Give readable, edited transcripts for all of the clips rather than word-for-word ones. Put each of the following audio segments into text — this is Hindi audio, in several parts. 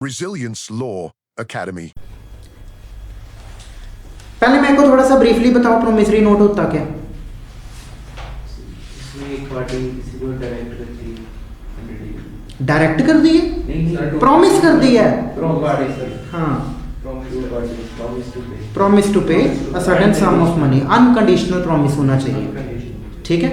Resilience Law Academy. पहले मेरे को थोड़ा सा ब्रीफली बताओ प्रोमिसरी नोट होता क्या? इसमें एक पार्टी किसी को डायरेक्ट करती है अंडरटेकिंग। डायरेक्ट कर दिए, नहीं प्रॉमिस कर दिया है। हाँ, promise to pay a certain sum of money, unconditional promise होना चाहिए, ठीक है।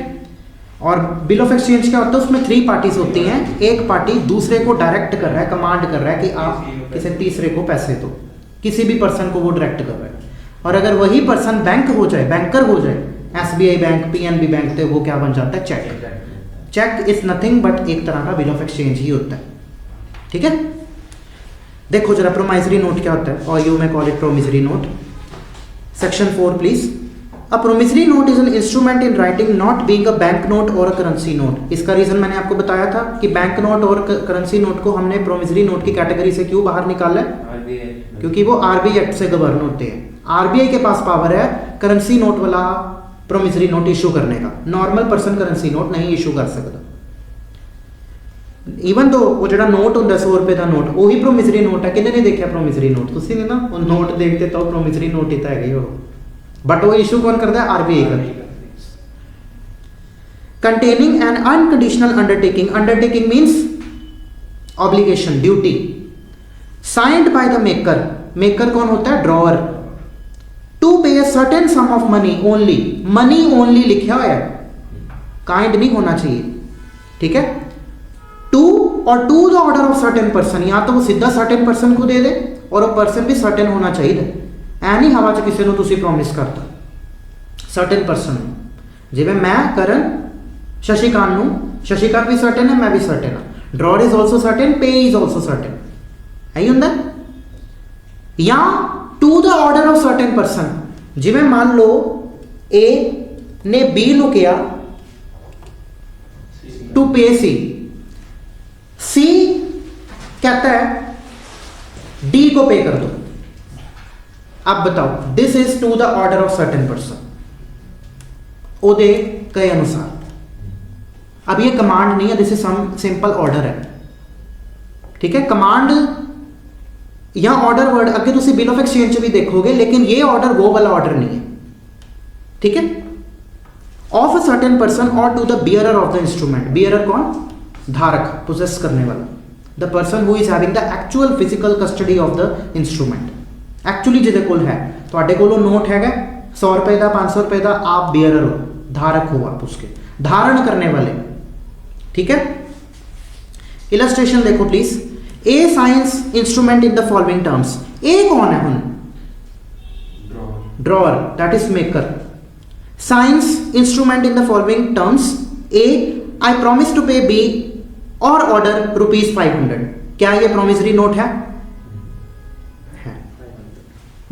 और बिल ऑफ एक्सचेंज क्या होता है, उसमें 3 पार्टीज होती हैं। एक पार्टी दूसरे को डायरेक्ट कर रहा है, कमांड कर रहा है कि आप किसी तीसरे को पैसे दो, किसी भी पर्सन को वो डायरेक्ट कर रहा है। और अगर वही पर्सन बैंक हो जाए, बैंकर हो जाए, SBI बैंक, PNB बैंक, तो वो क्या बन जाता है, cheque. Cheque is nothing but एक तरह का बिल ऑफ एक्सचेंज ही होता है, ठीक है। देखो जरा प्रोमिसरी नोट क्या होता है, और you may call it promissory note. Section 4 please. A promissory note is an instrument in writing not being a bank note और अ करेंसी नोट। इसका रीजन मैंने आपको बताया था कि बैंक नोट और करेंसी नोट को हमने प्रोमिसरी नोट की कैटेगरी से क्यों बाहर निकाला है, क्योंकि वो RBI एक्ट से गवर्न होते हैं। RBI के पास पावर है करेंसी नोट वाला प्रोमिसरी नोट इशू करने का, नॉर्मल पर्सन करेंसी नोट नहीं इशू कर सकता। ਈਵਨ ਦੋ ਉਹ ਜਿਹੜਾ ਨੋਟ ਹੁੰਦਾ 100 ਰੁਪਏ ਦਾ ਨੋਟ, ਉਹੀ ਪ੍ਰੋਮਿਸਰੀ ਨੋਟ ਹੈ। ਕਿਹਨੇ ਨੇ ਦੇਖਿਆ ਪ੍ਰੋਮਿਸਰੀ ਨੋਟ? ਤੁਸੀਂ ਨੇ ਨਾ, ਉਹ ਨੋਟ ਦੇਖਦੇ ਤਾਂ ਉਹ ਪ੍ਰੋਮਿਸਰੀ ਨੋਟ ਹੀ ਤਾਂ ਹੈਗੇ ਉਹ, ਬਟ ਉਹ ਇਸ਼ੂ ਕੌਣ ਕਰਦਾ ਹੈ, RBI ਕਰਦਾ। Containing N unconditional undertaking, undertaking means obligation, duty, signed by the maker, maker कौन होता है, drawer, to pay a certain sum of money only, money only लिखा हुआ है, काइंड नहीं होना चाहिए, ठीक है। टू और to the order of certain person, या तो वो सीधा सर्टेन पर्सन को दे दे और वो पर्सन भी सर्टेन होना चाहिए। ऐ नहीं हवा च किसी को तुसी प्रॉमिस करता, सर्टेन पर्सन, जिवें मैं करन शशिकांत नूं, शशिकांत भी सर्टेन है, मैं भी सर्टेन हाँ, drawer is also certain, payee is also certain, है हुंदा। या to the order of certain person, जिवें मान लो ए ने बी नूं कहा टू पे सी कहता है डी को पे कर दो। अब बताओ, this is to the order of certain person, ओदे के अनुसार। अब ये कमांड नहीं है, this is some simple order है, ठीक है। कमांड या ऑर्डर वर्ड अगे तुसी बिल ऑफ एक्सचेंज भी देखोगे, लेकिन ये ऑर्डर वो वाला ऑर्डर नहीं है, ठीक है। ऑफ अ सर्टेन पर्सन और to the bearer of the instrument, bearer कौन, धारक, पोजेस करने वाला, the person who is having the actual physical custody of the instrument. Actually जिहदे कोल है, तुहाडे कोल नोट हैगा 100 रुपए का, 500 रुपए का, आप बियरर हो, धारक हो आप उसके, धारण करने वाले, ठीक है। इलस्ट्रेशन देखो please. A signs instrument in the following terms, A कौन है हुन, drawer, that is maker. Signs instrument in the following terms, A I promise to pay B or order ₹500। क्या ये प्रोमिसरी नोट है?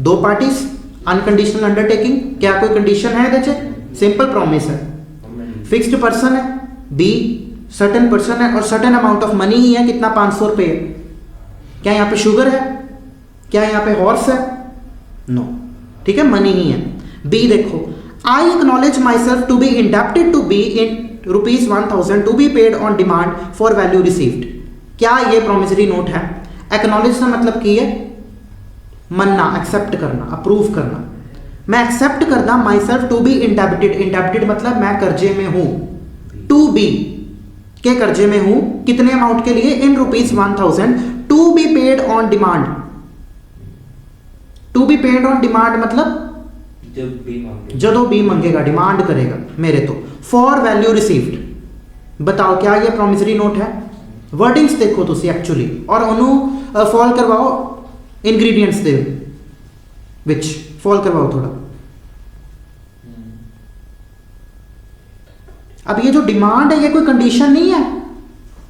दो पार्टीज, अनकंडीशनल अंडरटेकिंग, क्या कोई कंडीशन है इहदे च? सिंपल प्रॉमिस है। फिक्स्ड पर्सन है बी, सर्टेन पर्सन है और सर्टेन अमाउंट ऑफ मनी ही है, कितना, 500 रुपए है। क्या यहाँ पे शुगर है, क्या यहाँ पे हॉर्स है? नो, ठीक है, मनी ही है। बी देखो, I acknowledge myself to be indebted to be in ₹1000 to be paid on demand for value received. क्या ये प्रोमिसरी नोट है? एक्नॉलेज का मतलब की है मनना, एक्सेप्ट करना, अप्रूव करना। मैं एक्सेप्ट करना myself to be indebted, indebted मतलब मैं कर्जे में हूं, टू बी के कर्जे में हूं, कितने अमाउंट के लिए, in ₹1000 to be paid on demand. To be paid on demand मतलब जब बी मंगेगा, डिमांड करेगा मेरे तो, फॉर वैल्यू रिसीव्ड। बताओ क्या ये प्रोमिसरी नोट है? वर्डिंग्स देखो तुसी एक्चुअली, और उन्होंने फॉल करवाओ इंग्रेडिएंट्स दे विच, फॉल करवाओ थोड़ा। अब ये जो डिमांड है, ये कोई कंडीशन नहीं है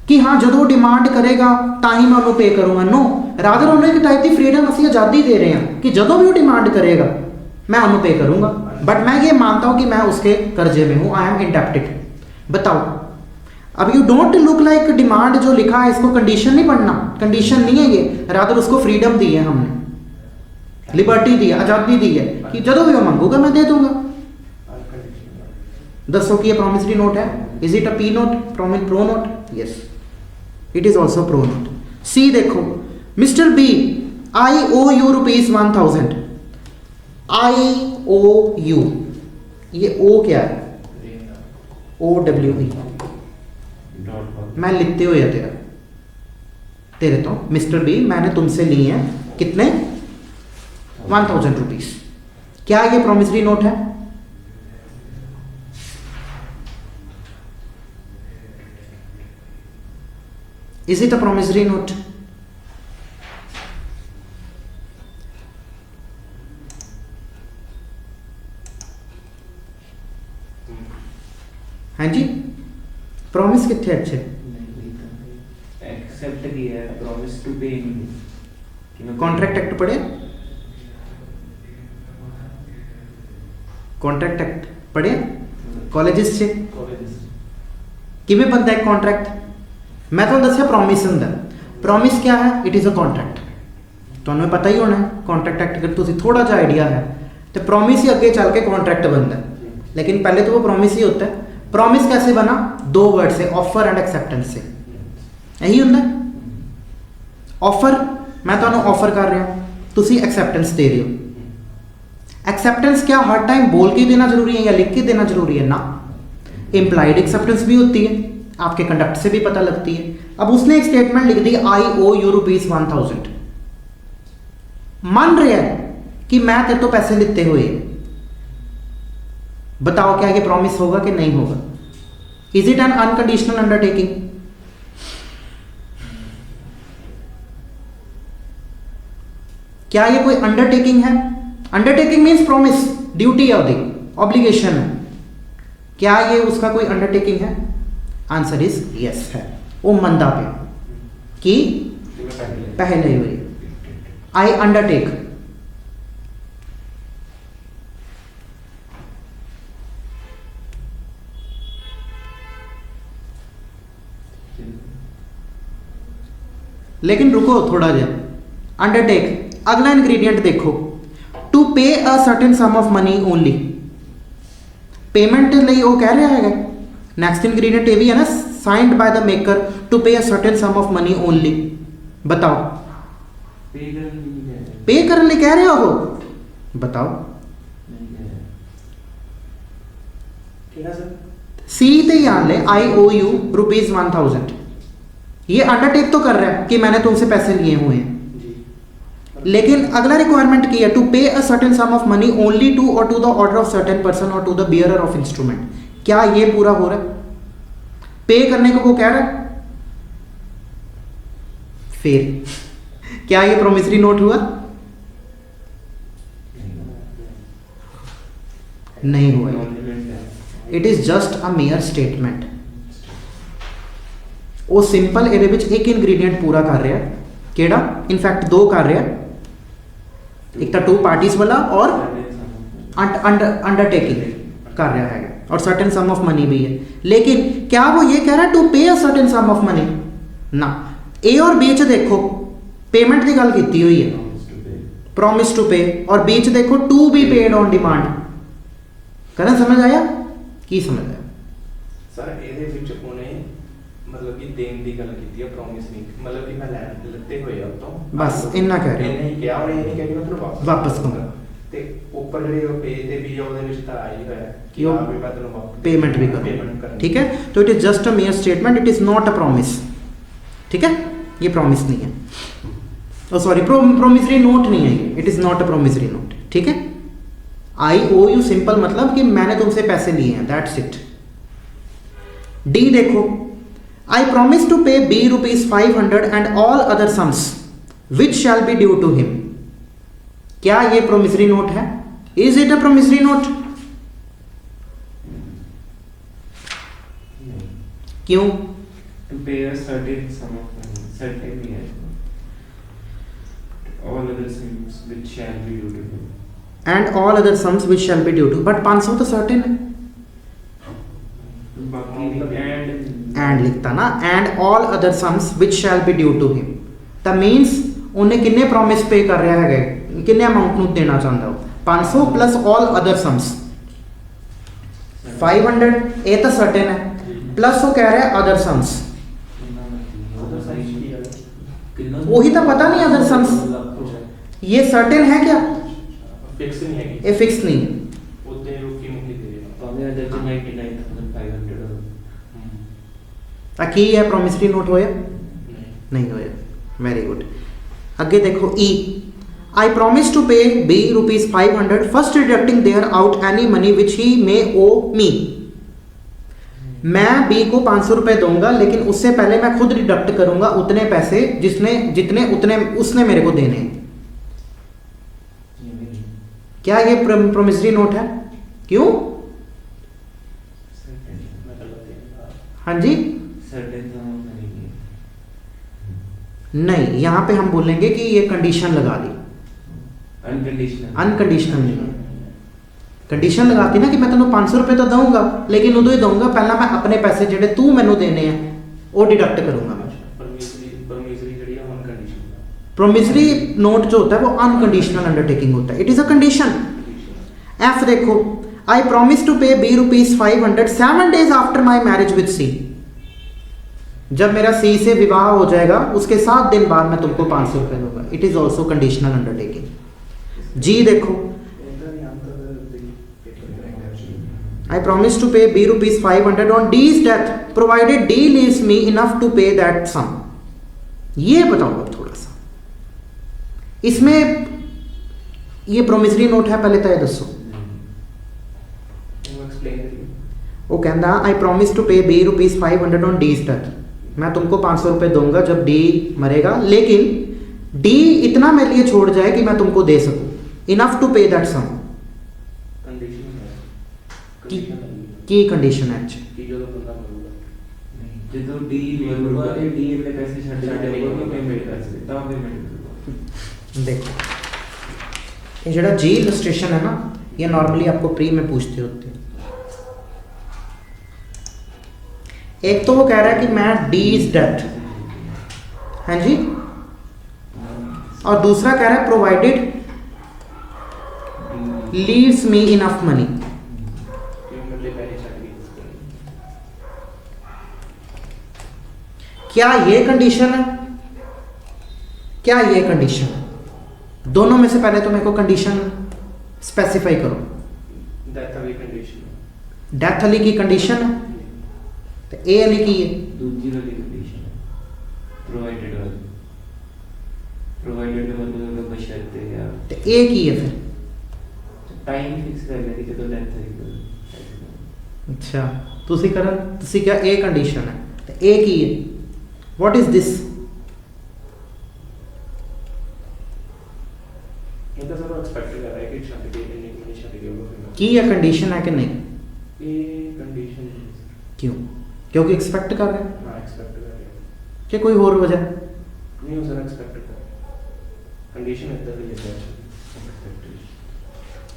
कि हाँ जो डिमांड करेगा तां ही मैं उन्होंने पे करूंगा, नो। रादर उन्होंने एक टाइप की फ्रीडम, असं आज़ादी दे रहे हैं कि जो भी वो डिमांड करेगा मैं उन्होंने पे करूंगा, बट मैं ये मानता हूं कि मैं उसके कर्जे में हूं, आई एम इंडेप्टेड। बताओ, अब you don't look like demand जो लिखा है, इसको कंडीशन नहीं पढ़ना, कंडीशन नहीं है ये, रादर उसको फ्रीडम दी है हमने, लिबर्टी दी है, आज़ादी दी है कि जो भी वो मंगूगा मैं दे दूंगा। दसो कि ये प्रोमिसरी नोट है? Is it a P note, pro note? Yes, it is also pro note. See देखो, mister B, I O U ₹1000। I O U, ये ओ क्या है? OWE, मैं लिखते हो या तेरे तो मिस्टर बी मैंने तुमसे लिए हैं कितने? 1000 रुपीज। क्या ये प्रोमिसरी नोट है? Is it a promissory note? हाँ जी, प्रॉमिस कितने अच्छे? एक्सेप्ट किया है, प्रॉमिस टू पे नहीं। कॉन्ट्रैक्ट एक्ट पढ़े? कॉन्ट्रैक्ट एक्ट पढ़े कॉलेजेस से? किमें बनता है कॉन्ट्रैक्ट? मैं तो दसिया प्रॉमिस ਹੁੰਦਾ। प्रॉमिस क्या है? It is a contract. ਤੁਹਾਨੂੰ पता ही होना है कॉन्ट्रैक्ट एक्ट अगर तुझे थोड़ा जा आइडिया है तो प्रॉमिस ही अगे चल के कॉन्ट्रैक्ट बनता है, लेकिन पहले तो वो प्रॉमिस ही होता है। प्रॉमिस कैसे बना? 2 वर्ड से, ऑफर एंड एक्सेप्टेंस से। यही होता है ऑफर। मैं ਤੁਹਾਨੂੰ ऑफर कर रहा हूँ, तुसी एक्सेप्टेंस दे रहे हो। एक्सेप्टेंस क्या हर टाइम बोल के देना जरूरी है या लिख के देना जरूरी है? ना, इम्प्लाइड एक्सेप्टेंस भी होती है, आपके कंडक्ट से भी पता लगती है। अब उसने एक स्टेटमेंट लिख दी, आई ओ यू ₹1000। मान रहे हैं कि मैं तेरे तो पैसे लेते हुए, बताओ क्या ये प्रॉमिस होगा कि नहीं होगा? Is it N unconditional undertaking? क्या ये कोई अंडरटेकिंग है? अंडरटेकिंग मीन्स प्रॉमिस, ड्यूटी है, ऑब्लिगेशन है। क्या ये उसका कोई अंडरटेकिंग है? आंसर इज यस है। वो मंदा पे कि पहले हुई, आई अंडरटेक। लेकिन रुको थोड़ा जा, अंडरटेक अगला इंग्रेडिएंट देखो, to pay a certain sum of money only. Payment ਲਈ ਉਹ ਕਹਿ ਰਿਹਾ ਹੈਗਾ। नेक्स्ट इंग्रेडिएंट ये भी है ना, signed by the maker to pay a certain sum of money only. बताओ पे करने ਲਈ कह रहे हो वो? बताओ। सी ते यान ले, आई ओ यू ₹1000। ये अंडरटेक तो कर रहा है कि मैंने तुमसे पैसे लिए हुए हैं, लेकिन अगला रिक्वायरमेंट की है, to pay a certain sum of money only to और to the order of certain person और to the bearer of instrument. क्या ये पूरा हो रहा है? पे करने को वो कह रहा है, फिर क्या ये प्रोमिसरी नोट हुआ? नहीं हुआ। It is just a mayor statement. वो सिंपल ਇਹਦੇ ਵਿੱਚ एक इंग्रेडिएंट पूरा कर रहा है। केड़ा? इनफैक्ट 2 कर रहा है, एक तो 2 पार्टीज वाला और अंडरटेकिंग कर रहा है, और सर्टेन सम ऑफ मनी भी है। लेकिन क्या वो ये कह रहा है to pay a certain sum of money? ना। ए और बी च देखो पेमेंट की गल की हुई है, प्रॉमिस टू पे, और बी च देखो to be paid on demand. कहना समझ आया? की समझ आया सर? ਇਹਦੇ ਵਿੱਚ ਉਹਨੇ मतलब कि देन ਦੀ ਗੱਲ ਕੀਤੀ ਹੈ, ਪ੍ਰੋਮਿਸ ਨਹੀਂ, मतलब कि मैं ਲੱਤੇ ਹੋਏ ਆ ਉਤੋਂ, बस इन्ना कह रहे ਇਹਨੇ ਹੀ ਕਿਹਾ, ਉਹਨੇ ਇਹ ਨਹੀਂ ਕਿਹਾ ਕਿ ਮੈਂ ਤੈਨੂੰ ਵਾਪਸ ਦੂੰਗਾ। ਤੇ ਉੱਪਰ ਜਿਹੜੇ ਉਹ ਪੇ ਤੇ ਵੀ ਉਹਦੇ ਵਿੱਚ ਤਾਂ ਆਈ ਹੋਇਆ ਕਿ ਉਹ ਹਾਂ ਵੀ ਮੈਂ ਤੈਨੂੰ ਵਾਪਸ पेमेंट भी पेमेंट करो। करनी। ठीक है, तो it is just a mayor statement, it is not a promise. ठीक है, ये प्रॉमिस नहीं है, ओ सॉरी प्रोमिसरी नोट नहीं है, it is not a promissory note. ठीक है, आई ओ यू सिंपल मतलब कि मैंने तुमसे पैसे लिए हैं, दैट्स इट। डी देखो, I promise to pay B ₹500 and all other sums which shall be due to him. क्या ये प्रोमिसरी नोट है? Is it a promissory note? क्यों? To pay a certain sum of money, certain year, all other sums which shall be due to him. And all other sums which shall be due to, but 500 तो सर्टेन है। बाकी एंड लिखता ना, and all other sums which shall be due to him, that means उन्हें किन्ने प्रॉमिस पे कर रहा है, किन्ने अमाउंट ਨੂੰ देना चाहता हो? 500 प्लस ऑल अदर सम्स 500, ये तो सर्टेन है, प्लस वो कह रहा है अदर सम्स। कितना वही तो पता नहीं अदर सम्स, ये सर्टेन है क्या? फिक्स नहीं है ये फिक्स नहीं है। उतने रुकी मुकी दे रहे पावे अंदर तो 99,500 की है प्रोमिसरी नोट होया? नहीं होया। Very good. आगे देखो ई, I promise to pay B ₹500 first deducting thereout any money which he may owe me. मैं बी को 500 रुपए दूंगा, लेकिन उससे पहले मैं खुद डिडक्ट करूंगा उतने पैसे जितने उतने उसने मेरे को देने हैं। क्या ये प्रोमिसरी नोट है? क्यों? हाँ जी, नहीं, यहां पे हम बोलेंगे कि ये कंडीशन लगा दी, अनकंडीशनल नहीं है। कंडीशन लगाती ना कि मैं तेन 500 रुपए तो दूंगा, लेकिन उदो ही दूंगा पहला मैं अपने पैसे जेडे तू मैनू देने हैं वो डिडक्ट करूंगा मैं। प्रोमिसरी नोट जो होता है वो अनकंडीशनल अंडरटेकिंग होता है, it is a condition. F देखो, I promise to pay B ₹500 7 days after my marriage with C. जब मेरा सी से विवाह हो जाएगा उसके 7 दिन बाद मैं तुमको 500 रुपए दूंगा, it is also conditional undertaking. जी देखो, I promise to pay B ₹500 on D's death provided D leaves me enough to pay that sum। ये बताओ अब थोड़ा सा, इसमें ये प्रोमिसरी नोट है, पहले तो ये दसो। वो कहता आई प्रॉमिस टू पे B ₹500 on D's death, मैं तुमको 500 रुपए दूंगा जब D मरेगा, लेकिन D इतना मेरे लिए छोड़ जाए कि मैं तुमको दे सकूं, enough to pay that sum। की कंडीशन है कि जो बंदा मरूगा ਜਦੋਂ ਡੀ ਮਰੂਗਾ ਤੇ ਡੀ ਵਾਲੇ ਪੈਸੇ ਛੱਡ ਦੇਗਾ पेमेंट कर सकते ਤਾਂ पेमेंट। देखो ये जरा जी इलस्ट्रेशन है ना, ये नॉर्मली आपको प्री में पूछते होते हैं। एक तो वो कह रहा है कि मैं डी इज डेथ, हाँ जी, और दूसरा कह रहा है provided leaves me enough money. क्या ये कंडीशन है? क्या ये कंडीशन है? दोनों में से पहले तो मेरे को कंडीशन स्पेसिफाई करो। डेथ वाली कंडीशन, डेथ वाली की कंडीशन है तो ए वाली की है, दूसरी वाली कंडीशन है प्रोवाइडेड वाली, प्रोवाइडेड का मतलब बशर्ते या तो ए की है फिर टाइम फिक्स कर ले कि तो डेथ है। अच्छा तुसी करन तुसी क्या ए कंडीशन है तो ए की है, व्हाट इज दिस? ये तो सब एक्सपेक्ट कर रहा है कि छट के नहीं छट के होगा की या कंडीशन है कि नहीं? ये कंडीशन क्यों? क्योंकि एक्सपेक्ट कर रहे हैं ना, एक्सपेक्ट कर रहे हैं कि कोई और वजह? नहीं हो सर, एक्सपेक्ट कर रहे हैं, कंडीशन इधर ही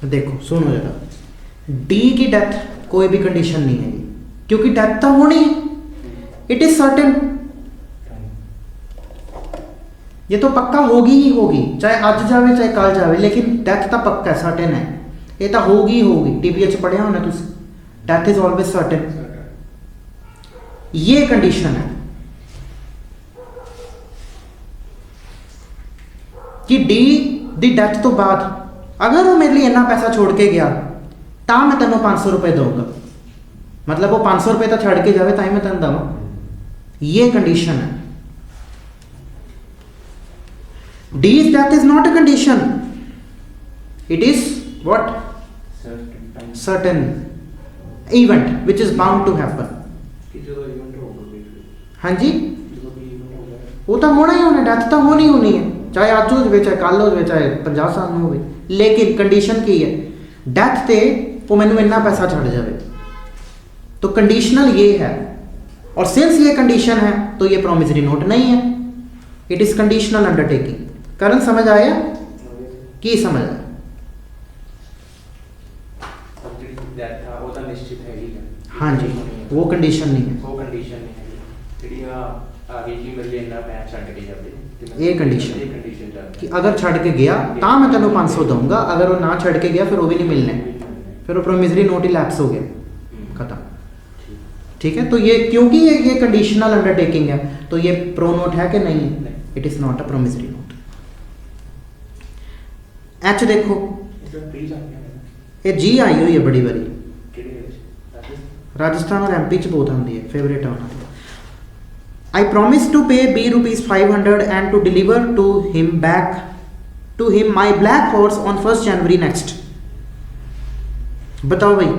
है। देखो सुनो जरा, डी की डेथ कोई भी कंडीशन नहीं है क्योंकि डेथ तो होनी है, इट इज सर्टेन, ये तो पक्का होगी ही होगी, चाहे आज जावे चाहे कल जावे, लेकिन डेथ तो पक्का है, सर्टेन है, ये तो होगी ही होगी। टीपीएच पढ़िया होना तुम, डेथ इज ऑलवेज सर्टेन, ये कंडीशन है कि डी दी डेथ तो बाद अगर वो मेरे लिए इतना पैसा छोड़ के गया ता मैं तेनों 500 रुपए दूंगा, मतलब वो 500 रुपए तो छड़ के जावे ताई मैं तेन दूंगा, ये कंडीशन है। D's death is not a condition, it is what? Certain event which is bound to happen। कि जो इवेंट होगा, हाँ जी, जो भी इवेंट होगा वो तो होना ही होना, डेथ तो होनी होनी है, चाहे आज हो जाए चाहे कल हो जाए चाहे 50 साल में हो गई, लेकिन कंडीशन की है डेथ ते वो मैंने इतना पैसा छड़ जाए, तो कंडीशनल ये है। और सिंस ये कंडीशन है तो ये प्रोमिसरी नोट नहीं है, इट इज कंडीशनल अंडरटेकिंग। करण समझ आया कि समझ आया? डेथ था वो तो निश्चित है ही है, हाँ जी, वो कंडीशन नहीं है, वो कंडीशन नहीं है ਜਿਹੜੀ आगे की मेरे लिए इतना पैसा छड़ के जाते, ये कंडीशन ये कंडीशन जाती कि अगर छड़ के गया ता मैं तेनों 500 दूंगा, अगर वो ना छड़ के गया फिर वो भी नहीं मिलने, फिर वो प्रोमिसरी नोट ही लैप्स हो गया, खत्म। ठीक है, तो ये क्योंकि ये कंडीशनल अंडरटेकिंग है तो ये प्रो नोट है कि नहीं है? It is not a promissory note. H देखो, इसमें प्री जाने हैं ये जी आई हुई है बड़ी बारी, किहड़े विच राजस्थान और एमपी च बहुत आती है, फेवरेट है उन्होंने। I promise to pay B ₹500 and to deliver to him my black horse on 1 January next. बताओ भाई,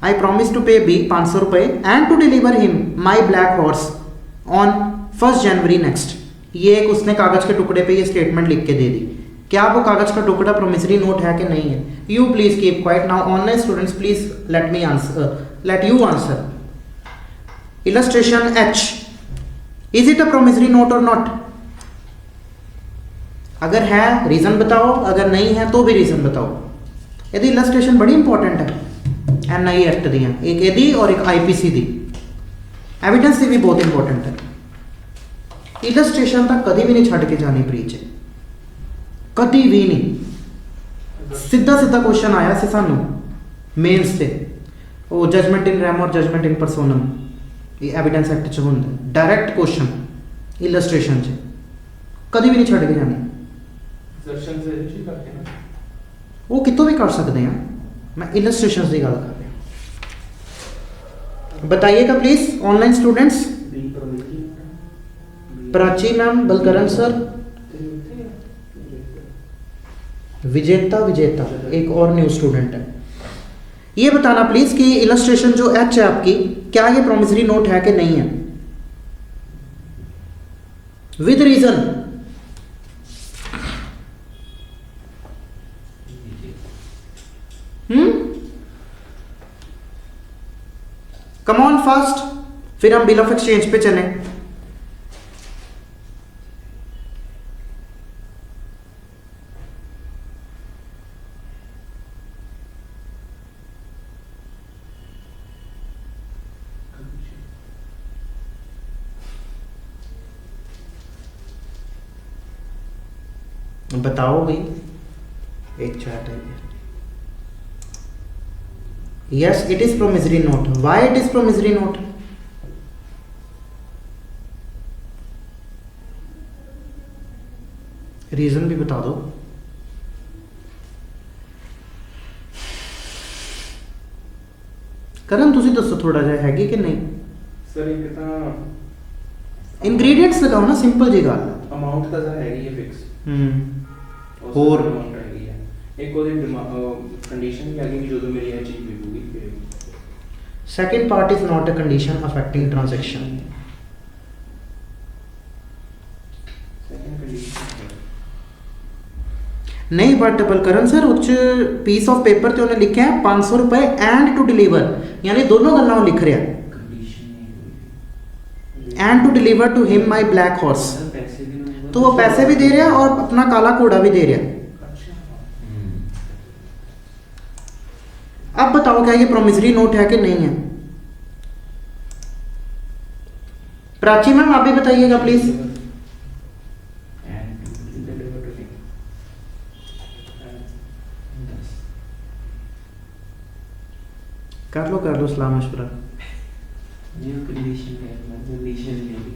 I promise to pay B 500 रुपए and to deliver him my black horse on 1 January next. ये एक उसने कागज के टुकड़े पे ये स्टेटमेंट लिख के दे दी। क्या वो कागज का टुकड़ा प्रोमिसरी नोट है कि नहीं है? You please keep quiet now, online students please let you answer. Illustration H, is it a promissory note और नॉट? अगर है रीजन बताओ, अगर नहीं है तो भी रीजन बताओ। यदि इलस्ट्रेशन बड़ी इंपॉर्टेंट है NI एक्ट दी, एक यदि और एक IPC दी, एविडेंस भी बहुत इंपॉर्टेंट है। इलस्ट्रेशन तक कभी भी नहीं छड़ के जानी प्रीच, कभी भी नहीं। सीधा सीधा क्वेश्चन आया से सानू मेन्स से, वो जजमेंट इन रैम और जजमेंट इन परसोनम, ये एविडेंस एक्ट च होंदा है। डायरेक्ट क्वेश्चन इलस्ट्रेशन च कभी भी नहीं छड़ के जानी। दर्शन से जी करते हैं वो कितों भी कर सकते हैं, मैं इलस्ट्रेशन की गल कर रहा हूँ। बताइएगा please online students. B promissory note है। प्राची मैम, बलकरण सर, विजेता एक और न्यू स्टूडेंट है। ये बताना प्लीज कि इलस्ट्रेशन जो एच है आपकी, क्या ये प्रोमिसरी नोट है कि नहीं है, with reason. Come on fast, फिर हम बिल ऑफ एक्सचेंज पे चलें। बताओ भाई, एक चार्ट है। Yes, it is promissory note. Why it is promissory note? Reason भी बता दो। करण तुसी दसो थोड़ा जा हैगी कि नहीं। सर एक ਤਾਂ इंग्रेडिएंट्स लगाओ ना, सिंपल जी गल। ਅਮਾਉਂਟ ਤਾਂ ਸਰ ਹੈਗੀ ਹੈ ਫਿਕਸ ਹੋਰ ਅਮਾਉਂਟ ਹੈਗੀ ਹੈ। ਇੱਕ ਉਹਦੀ ਕੰਡੀਸ਼ਨ ਵੀ ਹੈਗੀ ਕਿ ਜਦੋਂ ਮੇਰੀ ਇਹ ਚੀਜ਼ ਵਿਕੂਗੀ ਫਿਰ second part is not a condition affecting transaction. Second condition नहीं बट बलकरण सर उच पीस ऑफ पेपर ते उन्हें लिखा है 500 रुपए एंड टू डिलीवर, यानी दोनों गल्लां लिख रहा है। कंडीशन नहीं and to deliver to him my black horse, हुई। पैसे भी नहीं तो वो पैसे भी दे रहा है और अपना काला घोड़ा भी दे रहा है। अब बताओ क्या ये प्रोमिसरी नोट है कि नहीं है? प्राची मैम आप भी बताइएगा प्लीज। कर लो सलाह मशवरा। ये कंडीशन है, मतलब कंडीशन नहीं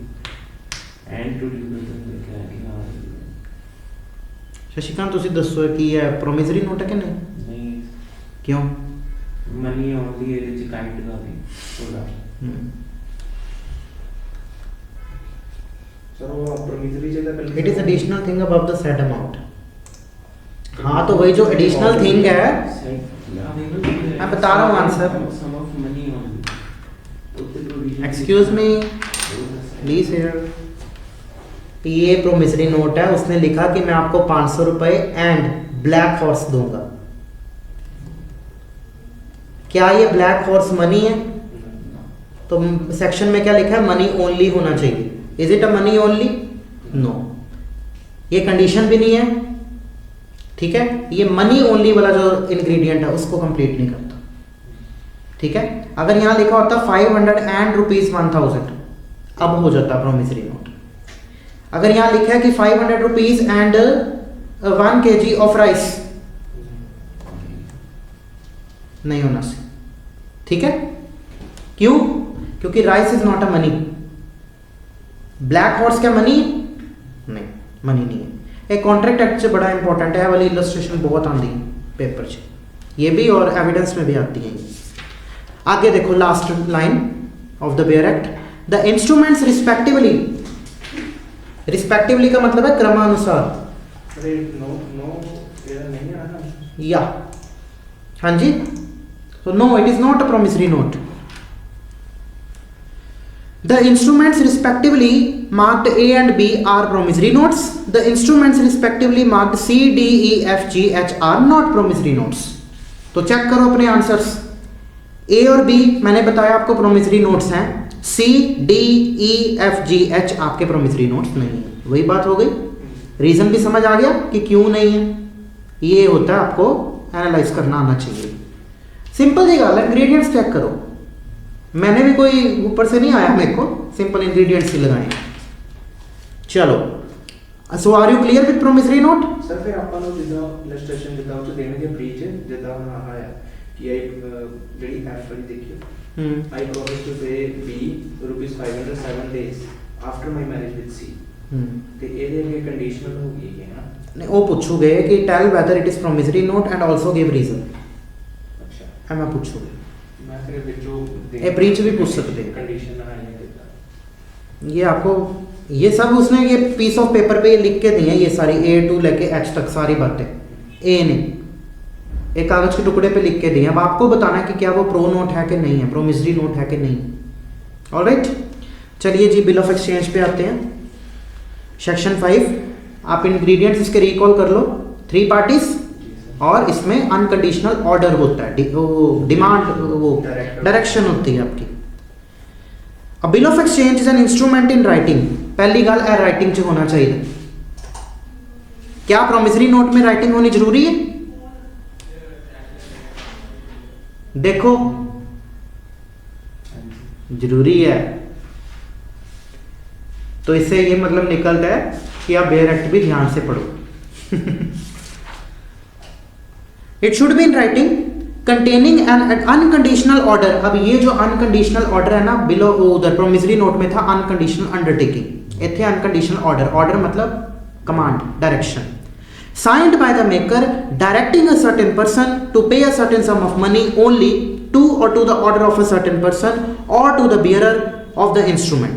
एंड टू डिलीवर लिखा है कि हाँ शशिकांत तुसी दसो कि ये प्रोमिसरी नोट है कि नहीं? नहीं क्यों? मनी ओनली ਇਹਦੇ ਚ ਕਾਈਂਡ ਦਾ ਨਹੀਂ ਥੋੜਾ ਸਰ ਉਹ ਪ੍ਰੋਮਿਸਰੀ ਜਿਹਦਾ ਪਹਿਲੇ it is additional thing above the said amount. हाँ तो वही जो एडिशनल थिंग है, मैं बता रहा हूँ answer. Sum of money only. Excuse me please here, ये प्रोमिसरी नोट है, उसने लिखा कि मैं आपको 500 रुपए एंड ब्लैक हॉर्स दूंगा। क्या ये ब्लैक हॉर्स मनी है? तो सेक्शन में क्या लिखा है? मनी ओनली होना चाहिए। Is it a money only? No, ये कंडीशन भी नहीं है, ठीक है। ये मनी ओनली वाला जो इंग्रेडिएंट है उसको कंप्लीट नहीं करता, ठीक है। अगर यहाँ लिखा होता 500 एंड ₹1000, अब हो जाता प्रोमिसरी नोट। अगर यहाँ लिखा है कि 500 rupees and 1 kg of rice, नहीं होना चाहिए, ठीक है। क्यों? क्योंकि rice is not a money, black horse क्या मनी? नहीं, मनी नहीं है। एक कॉन्ट्रैक्ट एक्ट से बड़ा इंपॉर्टेंट है वाली इलस्ट्रेशन बहुत आती है पेपर से, ये भी और एविडेंस में भी आती है। आगे देखो last line of the bare act, the instruments respectively, respectively का मतलब है क्रमानुसार। अरे नो नो ये नहीं है ना, या हाँ जी, so no, it is not a promissory note. The instruments respectively marked A and B are promissory notes. The instruments respectively marked C, D, E, F, G, H are not promissory notes. तो चेक करो अपने आंसर्स। A और B मैंने बताया आपको promissory notes हैं, C, D, E, F, G, H आपके promissory notes नहीं है। वही बात हो गई, रीजन भी समझ आ गया कि क्यों नहीं है। ये होता है आपको एनालाइज करना आना चाहिए। सिंपल जी गल है, इंग्रेडिएंट्स चेक करो। मैंने भी कोई ऊपर से नहीं आया, मेरे को सिंपल इंग्रेडिएंट्स ही लगाए। चलो, so are you clear with promissory note? Sir फिर ਆਪਾਂ ਨੂੰ ਜਿੱਦਾਂ ਇਲਸਟ੍ਰੇਸ਼ਨ ਜਿੱਦਾਂ ਉਹ ਦੇਣਗੇ ਬ੍ਰੀਚ ਜਿੱਦਾਂ ਹੁਣ ਆਇਆ ਕਿ ਆਈ ਜਿਹੜੀ ਐਫ ਵਾਲੀ ਦੇਖਿਓ, I promise to pay B ₹500 7 days after my marriage with C, ਤੇ ਇਹਦੇ ਲਈ ਕੰਡੀਸ਼ਨਲ ਹੋ ਗਈ ਹੈ ਨਾ? नहीं, वो पूछोगे कि tell whether it is promissory note and also give reason. अच्छा, मैं पूछूंगा, मैं फिर ਵਿੱਚੋਂ ये ब्रीच भी पूछ सकते हैं। कंडीशन ना आने देता ये आपको ये सब उसने ये पीस ऑफ पेपर पे लिख के दिए हैं, ये सारी A to लेके H तक सारी बातें A ने एक कागज के टुकड़े पे लिख के दिए। अब आपको बताना है कि क्या वो प्रो नोट है कि नहीं है, प्रोमिसरी नोट है कि नहीं। ऑलराइट, चलिए जी बिल ऑफ एक्सचेंज पे आते हैं। सेक्शन 5, आप इंग्रेडिएंट्स इसके रिकॉल कर लो। 3 पार्टीज और इसमें अनकंडीशनल ऑर्डर होता है, डिमांड वो डायरेक्शन होती है आपकी। अब bill of exchange is an instrument in writing. पहली गल है राइटिंग च होना चाहिए। क्या प्रोमिसरी नोट में राइटिंग होनी जरूरी है? देखो जरूरी है, तो इससे ये मतलब निकलता है कि आप बेयर एक्ट भी ध्यान से पढ़ो। It should be in writing containing N unconditional order. अब ये जो अनकंडीशनल ऑर्डर है ना, बिलो उधर प्रोमिसरी नोट में था अनकंडीशनल अंडरटेकिंग, इतने अनकंडीशनल ऑर्डर, ऑर्डर मतलब command, direction, signed by the maker directing a certain person to pay a certain sum of money only to और to the order of a certain person और to the bearer of the instrument.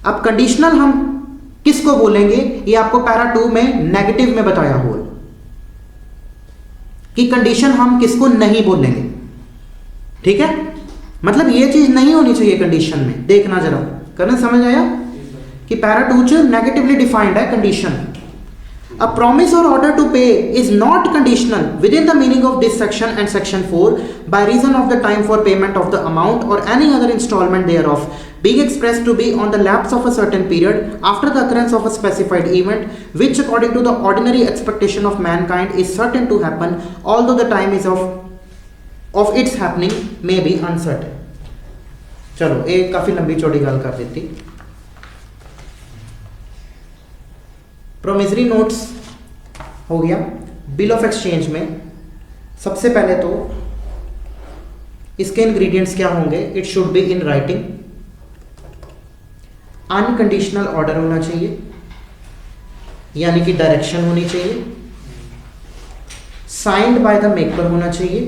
अब कंडीशनल हम किसको बोलेंगे, ये आपको पैरा 2 में नेगेटिव में बताया हुआ है कि कंडीशन हम किसको नहीं बोलेंगे। ठीक है, मतलब ये चीज नहीं होनी चाहिए कंडीशन में। देखना जरा, करना समझ आया कि पैरा 2 च नेगेटिवली डिफाइंड है condition. A promise or order to pay is not conditional within the meaning of this section and section 4 by reason of the time for payment of the amount or any other installment thereof being expressed to be on the lapse of a certain period after the occurrence of a specified event which according to the ordinary expectation of mankind is certain to happen although the time is of its happening may be uncertain। चलो एक काफी लंबी चौड़ी गल कर देती। प्रोमिसरी नोट्स हो गया। बिल ऑफ एक्सचेंज में सबसे पहले तो इसके इंग्रेडिएंट्स क्या होंगे, it should be in writing, unconditional order होना चाहिए यानी कि डायरेक्शन होनी चाहिए, साइंड बाय द मेकर होना चाहिए,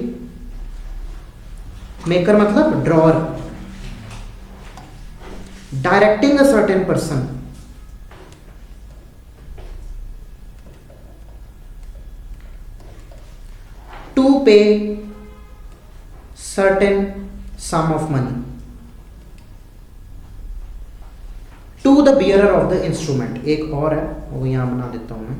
मेकर मतलब drawer, directing a certain person, to pay certain sum of money to the bearer of the instrument। एक और है वो यहां बना देता हूं मैं,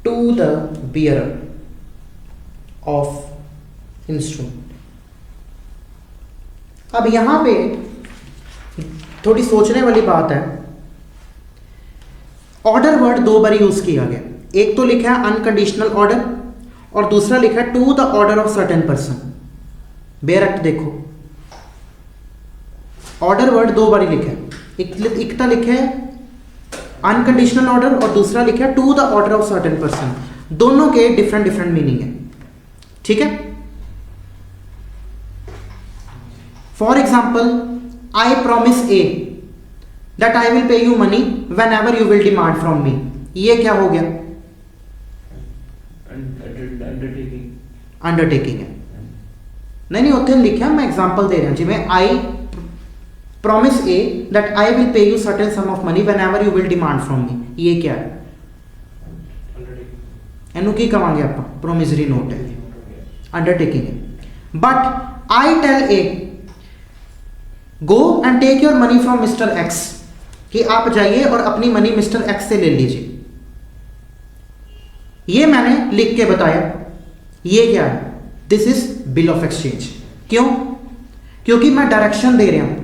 to the bearer of instrument। अब यहां पे थोड़ी सोचने वाली बात है। ऑर्डर वर्ड 2 बार यूज किया गया, एक तो लिखा है अनकंडीशनल ऑर्डर और दूसरा लिखा है to the order of certain person. Bare act देखो, ऑर्डर वर्ड 2 बार लिखा है, एक तो लिखा है अनकंडीशनल ऑर्डर और दूसरा लिखा है to the order of certain person. दोनों के डिफरेंट मीनिंग है। ठीक है। For example I promise A that I will pay you money whenever you will demand from me, ये क्या हो गया? अंडरटेकिंग है। नहीं उत्थे लिखा, मैं एग्जाम्पल दे रहा जिवें I promise A that I will pay you certain sum of money whenever you will demand from me, ये क्या है? इनू की कहांगे आप? प्रोमिसरी नोट है, अंडरटेकिंग है। But I tell a go and take your money from mister X, कि आप जाइए और अपनी मनी मिस्टर एक्स से ले लीजिए, ये मैंने लिख के बताया, ये क्या है? This is bill of exchange. क्यों? क्योंकि मैं डायरेक्शन दे रहा हूं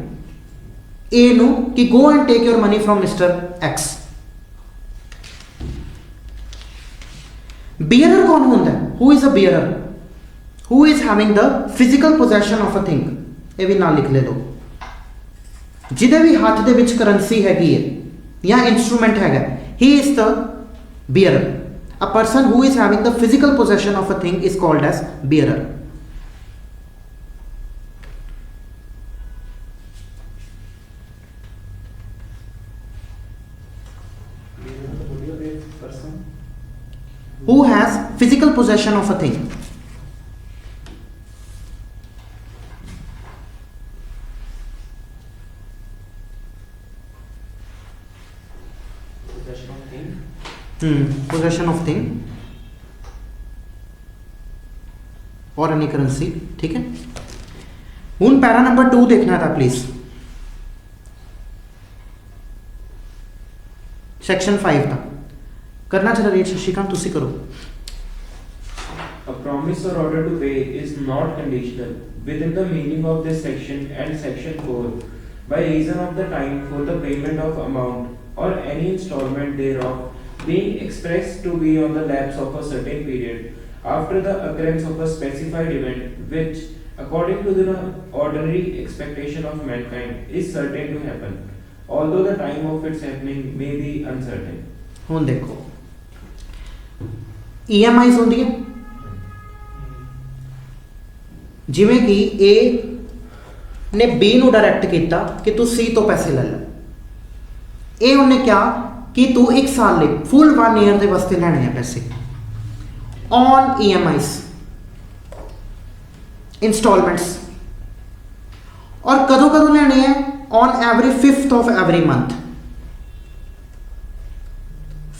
ए नु कि go and take your money from mister X. Bearer कौन होता है? Who is a bearer? Who is having the physical possession of a thing, ये भी ना लिख ले दो। जिदे भी हाथ दे विच करंसी हैगी है या इंस्ट्रूमेंट हैगा, he is the bearer. A person who is having the physical possession of a thing is called as bearer. Who has physical possession of a thing? Possession of thing or any currency, ठीक है। हूँ पैरा नंबर 2 देखना था प्लीज, सेक्शन 5 था करना चला रही। शशिकांत तुसी करो। A promise or order to pay is not conditional within the meaning of this section and section 4 by reason of the time for the payment of amount or any installment thereof being expressed to be on the lapse of a certain period after the occurrence of a specified event which according to the ordinary expectation of mankind is certain to happen although the time of its happening may be uncertain। ਹੁਣ देखो EMIs होंदी है, जिमें कि ए ने बी ਨੂੰ डायरेक्ट किया कि तू सी तो पैसे ले ले, ए उन्हें क्या कि तू 1 साल ले फुल 1 ईयर के वास्ते लेने हैं पैसे ऑन EMIs इंस्टॉलमेंट्स, और कदों कदों लेने हैं? On every 5th of every month,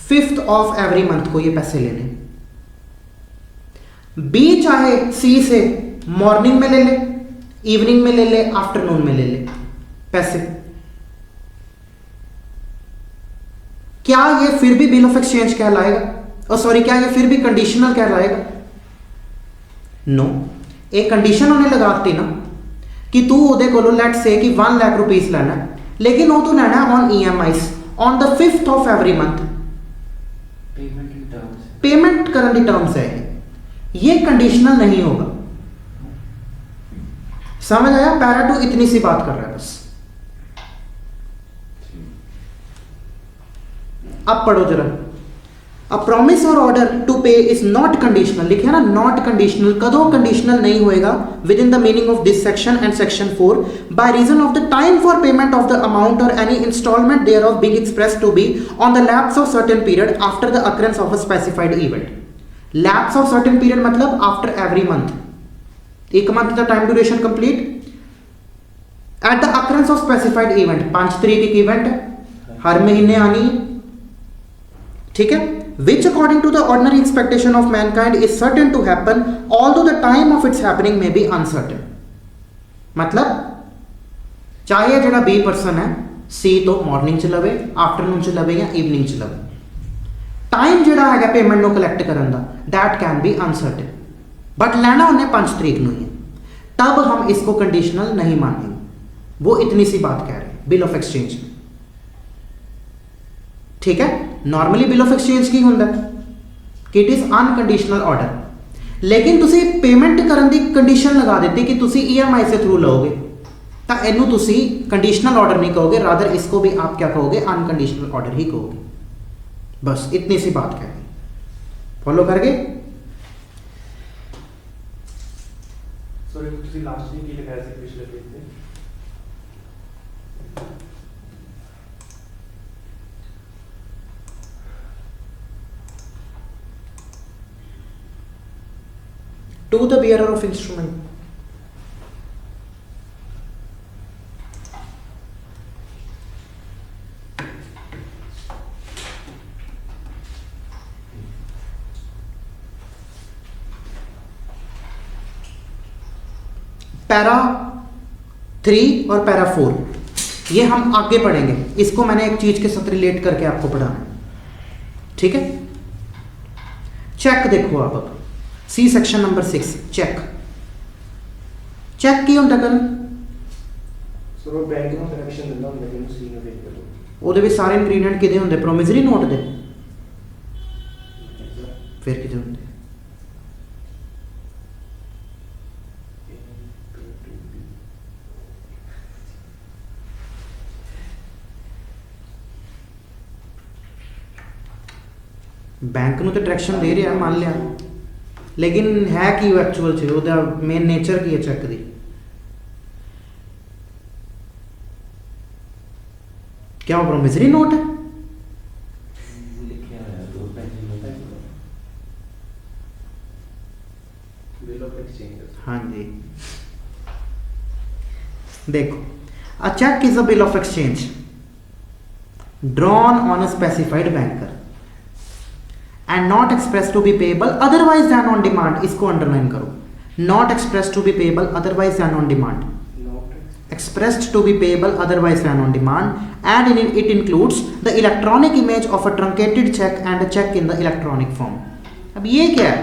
5th of every month को ये पैसे लेने। बी चाहे सी से मॉर्निंग में ले ले, इवनिंग में ले ले, आफ्टरनून में ले ले पैसे, क्या ये फिर भी बिल ऑफ एक्सचेंज कहलाएगा? और सॉरी, क्या ये फिर भी कंडीशनल कहलाएगा? नो। एक कंडीशन उन्हें लगाती ना कि तू ओदे कोलो लेट से कि 1 लाख रुपीस लेना, लेकिन वो तो लेना on EMIs on the 5th of every month. Payment करने की टर्म्स है, ये कंडीशनल नहीं होगा। समझ आया? पैरा 2 इतनी सी बात कर रहा है बस। अब पढ़ो जरा। अ प्रॉमिस और order to pay is not conditional, लिखे ना नॉट कंडीशनल, कदों कंडीशनल नहीं होएगा within the meaning of this section and section 4 by reason of the time for payment of the amount और any instalment thereof being expressed to be on the lapse of certain period after the occurrence of a specified event. Lapse of certain period मतलब आफ्टर एवरी मंथ, 1 मंथ का time duration complete at the occurrence of specified event. 5 तारीख एक इवेंट हर महीने आनी, ठीक है। which according to the ordinary expectation of mankind is certain to happen although the time of its happening may be uncertain। मतलब चाहे जो बी पर्सन है सी तो मॉर्निंग च लवे, आफ्टरनून च लवे या इवनिंग च लवे, टाइम जो है पेमेंट को कलैक्ट करने का that can be uncertain, but लेना उन्हें 5 तारीख को ही है, तब हम इसको कंडीशनल नहीं मानेंगे। वो इतनी सी बात कह रहे हैं बिल ऑफ एक्सचेंज, ठीक है। नॉर्मली बिल ऑफ एक्सचेंज की होंगे कि इट इज अनकंडीशनल ऑर्डर, लेकिन तुसी पेमेंट करने की कंडीशन लगा देती कि तुसी EMI से थ्रू लोगे, तो इनू तुसी कंडीशनल ऑर्डर नहीं कहोगे, रादर इसको भी आप क्या कहोगे? अनकंडीशनल ऑर्डर ही कहोगे। बस इतनी सी बात कह रही, फॉलो करके। ਸੋ ਤੁਸੀਂ ਲਾਸਟ ਨੇ ਕੀ ਲਿਖਾਇਆ ਸੀ ਪਿਛਲੇ ਪੇਜ ਤੇ? To the bearer of instrument. Para 3 और पैरा 4 ये हम आगे पढ़ेंगे, इसको मैंने एक चीज के साथ रिलेट करके आपको पढ़ाना है, ठीक है। चेक देखो आप अब see section number 6 check check की ਹੁੰਦਾ ਕਰਨ ਸੋ ਉਹ ਬੈਂਕ ਨੂੰ ਕਨੈਕਸ਼ਨ ਦਿੰਦਾ ਹੁੰਦਾ ਕਿ ਉਹਨੂੰ ਸੀ ਨੂੰ ਵੇਖ ਕਰੋ, ਉਹਦੇ ਵਿੱਚ ਸਾਰੇ ਇੰਗਰੀਡੀਐਂਟ ਕਿਹਦੇ ਹੁੰਦੇ? ਪ੍ਰੋਮਿਸਰੀ ਨੋਟ ਦੇ, ਫਿਰ ਕਿਹਦੇ ਹੁੰਦੇ? बैंक ਨੂੰ ਤੇ ਡਾਇਰੈਕਸ਼ਨ ਦੇ ਰਿਹਾ ਮੰਨ ਲਿਆ, ਲੇਕਿਨ ਹੈ ਕੀ ਉਹ ਐਕਚੁਅਲ ਚ, ਉਹਦਾ ਮੇਨ ਨੇਚਰ ਕੀ ਹੈ ਚੈੱਕ ਦੀ? क्या वो प्रोमिसरी नोट है? Bill of exchange. हाँ जी देखो, a check is a bill of exchange drawn on a specified banker and not expressed to be payable otherwise than on demand. इसको अंडरलाइन करो, not expressed to be payable otherwise than on demand, expressed to be payable otherwise than on demand, and it includes the electronic image of a truncated check and a check in the electronic form. अब ये क्या है?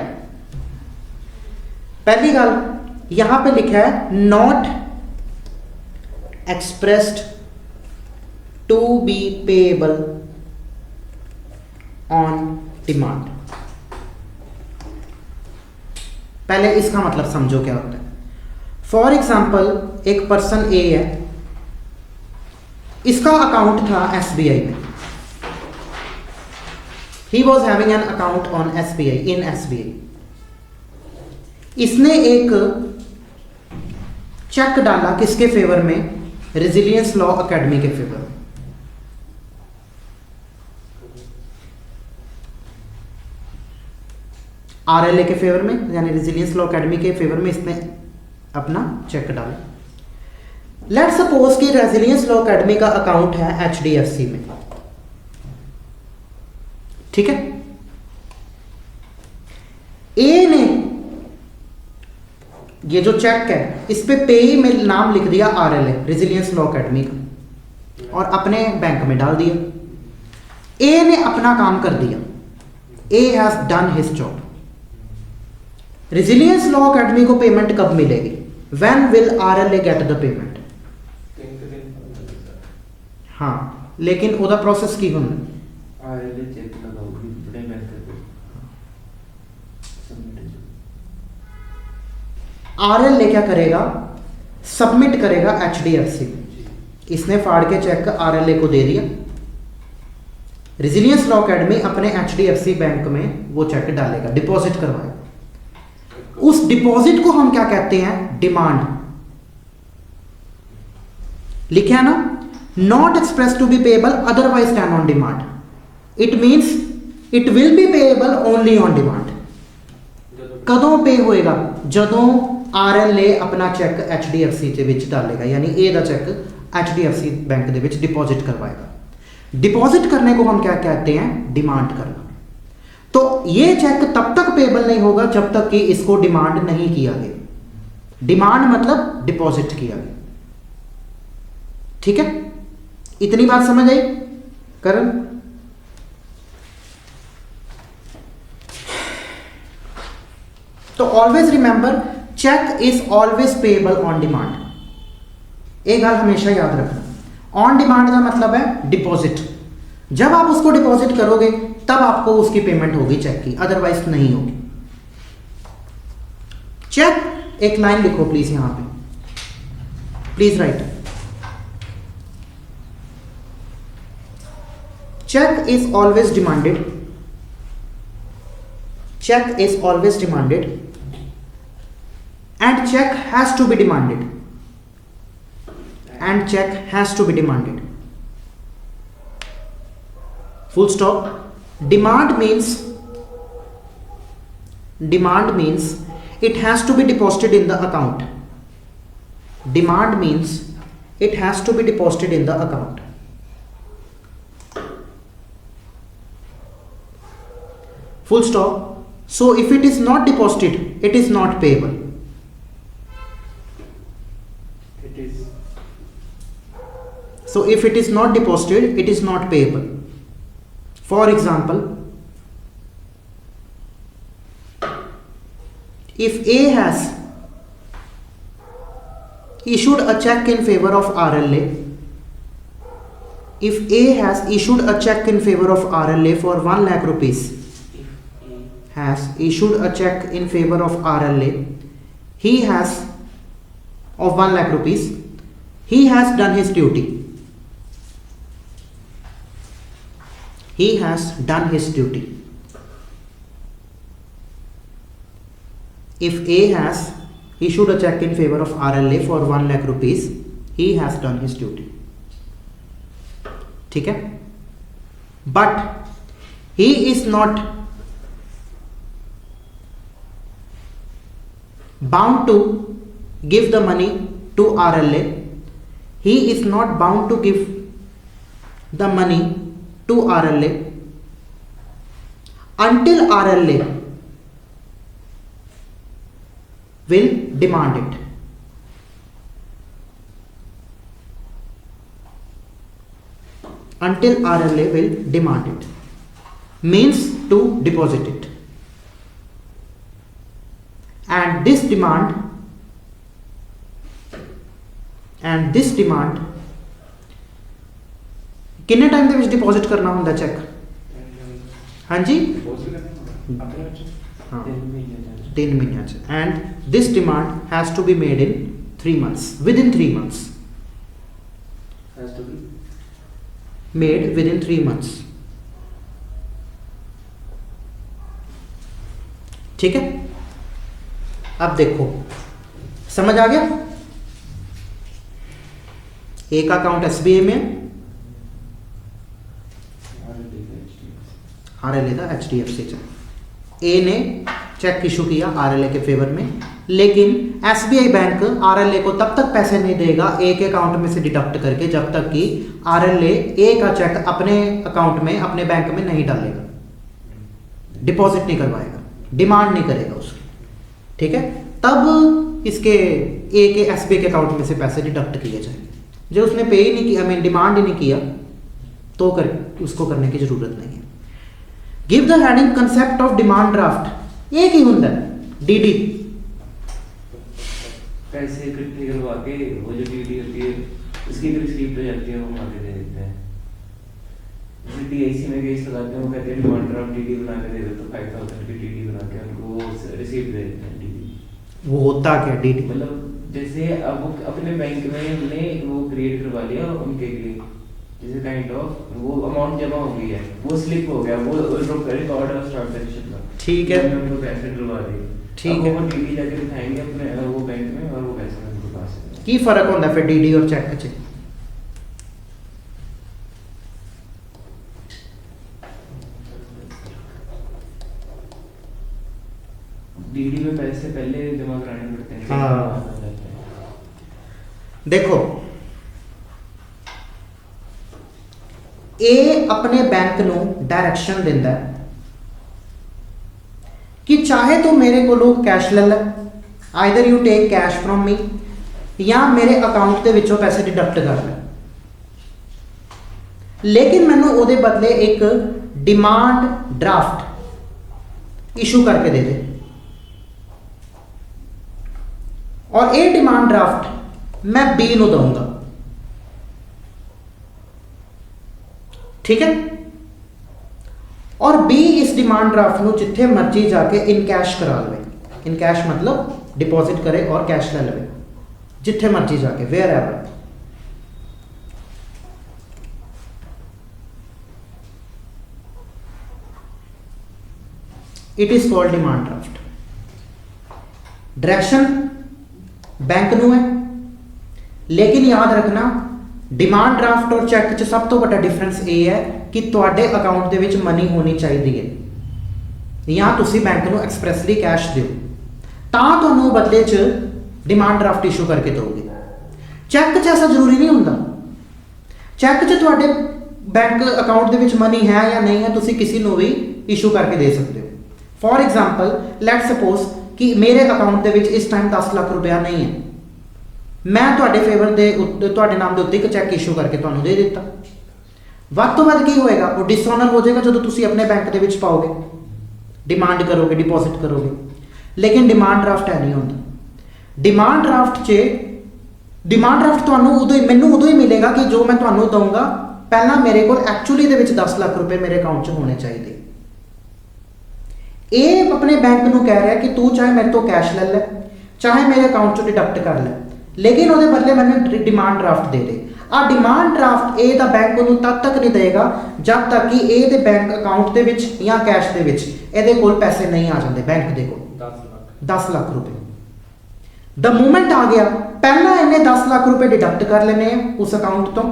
पहली गल यहां पे लिखा है not expressed to be payable on demand. पहले इसका मतलब समझो क्या होता है। फॉर एग्जाम्पल एक पर्सन ए है, इसका अकाउंट था SBI में, he was having an account on SBI in SBI। इसने एक चेक डाला किसके फेवर में? रेजिलियंस लॉ एकेडमी के फेवर में। RLA के फेवर में, यानी रेजिलियंस लॉ एकेडमी के फेवर में इसने अपना चेक डाला। लेट सपोज कि रेजिलियंस लॉ एकेडमी का अकाउंट है HDFC में, ठीक है। ए ने ये जो चेक है इस पे पेई में नाम लिख दिया RLA रेजिलियंस लॉ एकेडमी का और अपने बैंक में डाल दिया। ए ने अपना काम कर दिया, A has done his job. Resilience law academy को पेमेंट कब मिलेगी? When will RLA get the payment? हाँ, लेकिन ओदा प्रोसेस की होना RLA चेक लगाओगी बड़े बैंक को सबमिट। RLA क्या करेगा? सबमिट करेगा HDFC में। इसने फाड़ के चेक RLA को दे दिया, रेजिलियंस लॉ एकेडमी अपने HDFC बैंक में वो चेक डालेगा, डिपॉजिट करवाएगा। उस डिपॉजिट को हम क्या कहते हैं? डिमांड। लिखे है ना, not express to be payable otherwise then on demand. It means it will be payable only on demand. कदों पे होएगा? जदों RLA अपना चेक HDFC ਦੇ ਵਿੱਚ डालेगा, यानी ए ਦਾ चेक HDFC बैंक ਦੇ ਵਿੱਚ डिपॉजिट करवाएगा। डिपॉजिट करने को हम क्या कहते हैं? डिमांड करना। तो ये चेक तब तक पेएबल नहीं होगा जब तक कि इसको डिमांड नहीं किया गया। डिमांड मतलब डिपॉजिट किया गया, ठीक है। इतनी बात समझ आई करण? तो always remember check is always payable on demand. एक गल हमेशा याद रखना, ऑन डिमांड का मतलब है डिपॉजिट। जब आप उसको डिपॉजिट करोगे तब आपको उसकी पेमेंट होगी चेक की, अदरवाइज नहीं होगी। चेक, एक लाइन लिखो प्लीज यहां पे, please write. Check is always demanded, check is always demanded and check has to be demanded. And check has to be demanded. Full stop. Demand means it has to be deposited in the account. Demand means it has to be deposited in the account. Full stop. So if it is not deposited, it is not payable. It is. So if it is not deposited, it is not payable. For example, if A has issued a check in favor of RLA, if A has issued a check in favor of RLA for 1 lakh rupees, has issued a check in favor of RLA, he has of 1 lakh rupees, he has done his duty. He has done his duty. If A has issued a check in favor of RLA for 1 lakh rupees, he has done his duty. ठीक है? But he is not bound to give the money to RLA. He is not bound to give the money to RLA until RLA will demand it. Until RLA will demand it. Means to deposit it. And this demand किन्ने टाइम ਦੇ ਵਿੱਚ डिपॉजिट करना ਹੁੰਦਾ चेक? हाँ जी, हाँ 3 महीने ਚ. And this demand has to be made in 3 months, within 3 months. Has to be made within 3 months. ठीक है? अब देखो, समझ आ गया? एक अकाउंट SBI में, RLA था HDFC से. A ने चेक इशू किया RLA के फेवर में, लेकिन SBI बैंक RLA को तब तक पैसे नहीं देगा A के अकाउंट में से डिडक्ट करके जब तक कि RLA A का चेक अपने अकाउंट में, अपने बैंक में नहीं डालेगा, डिपॉजिट नहीं करवाएगा, डिमांड नहीं करेगा उसकी. ठीक है? तब इसके A के SBI के अकाउंट में से पैसे डिडक्ट किए जाएंगे. जो उसने पे ही नहीं किया, मीन डिमांड ही नहीं किया, तो उसको करने की जरूरत नहीं है. Give the heading concept of demand draft. एक ही होता है DD. पैसे इकट्ठे करवा के वो जो DD होती है उसकी एक रिसीप्ट हो जाती है, वो मांगे दे देते हैं. जैसे DIC में केस लगाते हैं, वो कहते हैं डिमांड ड्राफ्ट DD बना के दे दो, तो 5000 की DD बना के उनको रिसीप्ट दे देते हैं. DD वो होता क्या DD? मतलब जैसे अब वो अपने बैंक में हमने वो क्रिएट करवा लिया उनके लिए, जैसे काइंड ऑफ वो अमाउंट जमा हो गई है, वो स्लिप हो गया, वो रिकॉर्ड है ट्रांजैक्शन का. ठीक है, हमने उनको पैसे डलवा दिए. ठीक है, वो DD जाके दिखाएंगे अपने वो बैंक में और वो पैसे उनके पास है. की फर्क होता है फिर DD और चेक च? DD में पैसे पहले जमा कराने पड़ते हैं. हाँ. देखो, A अपने बैंक ਨੂੰ डायरेक्शन ਦਿੰਦਾ कि चाहे तो मेरे को कैश ले ले, either you take cash from me, या मेरे अकाउंट के विचों पैसे डिडक्ट कर ले, लेकिन मैनू ਉਹਦੇ बदले एक डिमांड ड्राफ्ट इशू करके दे दे. और ये डिमांड ड्राफ्ट मैं B ਨੂੰ दूंगा. ठीक है? और B इस डिमांड ड्राफ्ट ਨੂੰ जिथे मर्जी जाके इन कैश करा ले. इन कैश मतलब डिपॉजिट करे और कैश ले ले जिथे मर्जी जाके, wherever. It is called demand draft. Direction bank नूं है। लेकिन याद रखना डिमांड ड्राफ्ट और चैक च सब तो बड़ा डिफरेंस ये है कि तुहाडे अकाउंट दे विच मनी होनी चाहिए है या तुसी बैंक नूं एक्सप्रैसली कैश दिओ तां तुहानूं बदले च डिमांड ड्राफ्ट इशू करके दोगे। चैक च ऐसा जरूरी नहीं हुंदा। चैक च तुहाडे बैंक अकाउंट दे विच मनी है या नहीं है तुसी किसी नूं भी इशू करके दे सकते हो। फॉर एग्जाम्पल लेट सपोज कि मेरे अकाउंट दे विच इस टाइम 10 लाख रुपया नहीं है, मैं तुहाडे फेवर दे तुहाडे नाम दे उत्ते एक चैक इशू करके तुहानूं दे दित्ता। वध तो वध की होएगा वो डिसऑनर हो जाएगा जो तुसी अपने बैंक दे विच पाओगे, डिमांड करोगे, डिपॉजिट करोगे। लेकिन डिमांड ड्राफ्ट है नहीं होंदा। डिमांड ड्राफ्ट तुहानूं उदों मैनूं उदों ही मिलेगा कि जो मैं तुहानूं दूंगा पहला मेरे को एक्चुअली दे विच 10 लाख रुपए मेरे अकाउंट च होने चाहिए। ये अपने बैंक नूं कह रहा है कि तू चाहे मेरे तो कैश ले ले, चाहे मेरे अकाउंट चों डिडक्ट कर ले, लेकिन ਉਹਦੇ बदले मैंने डिमांड ड्राफ्ट दे दे। आ डिमांड ड्राफ्ट ए दा बैंक ਉਹਨੂੰ तद तक नहीं देगा जब तक कि ए दे बैंक अकाउंट दे विच या कैश दे विच ਇਹਦੇ कोल पैसे नहीं आ जाते बैंक दे कोल 10 लाख रुपए। द मूमेंट आ गया पहला इन्हें 10 लाख रुपए डिडक्ट कर लेने उस अकाउंट तो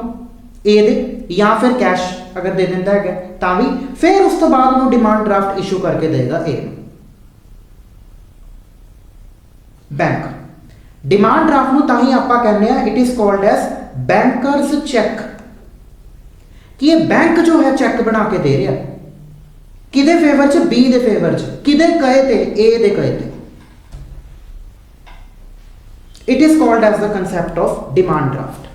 ए दे या फिर कैश अगर दे दिंदा है तां भी, फिर उस तो बाद ਉਹਨੂੰ डिमांड ड्राफ्ट इशू करके देगा ए बैंक। डिमांड ड्राफ्ट ਨੂੰ ਤਾਂ ਹੀ ਆਪਾਂ ਕਹਿੰਦੇ ਆ it is called as bankers check कि ये बैंक जो है चेक बना के दे रहा किदे फेवर च, बी दे फेवर च, किदे कहे ते, ए दे कहे ते। It is called as the concept of demand draft.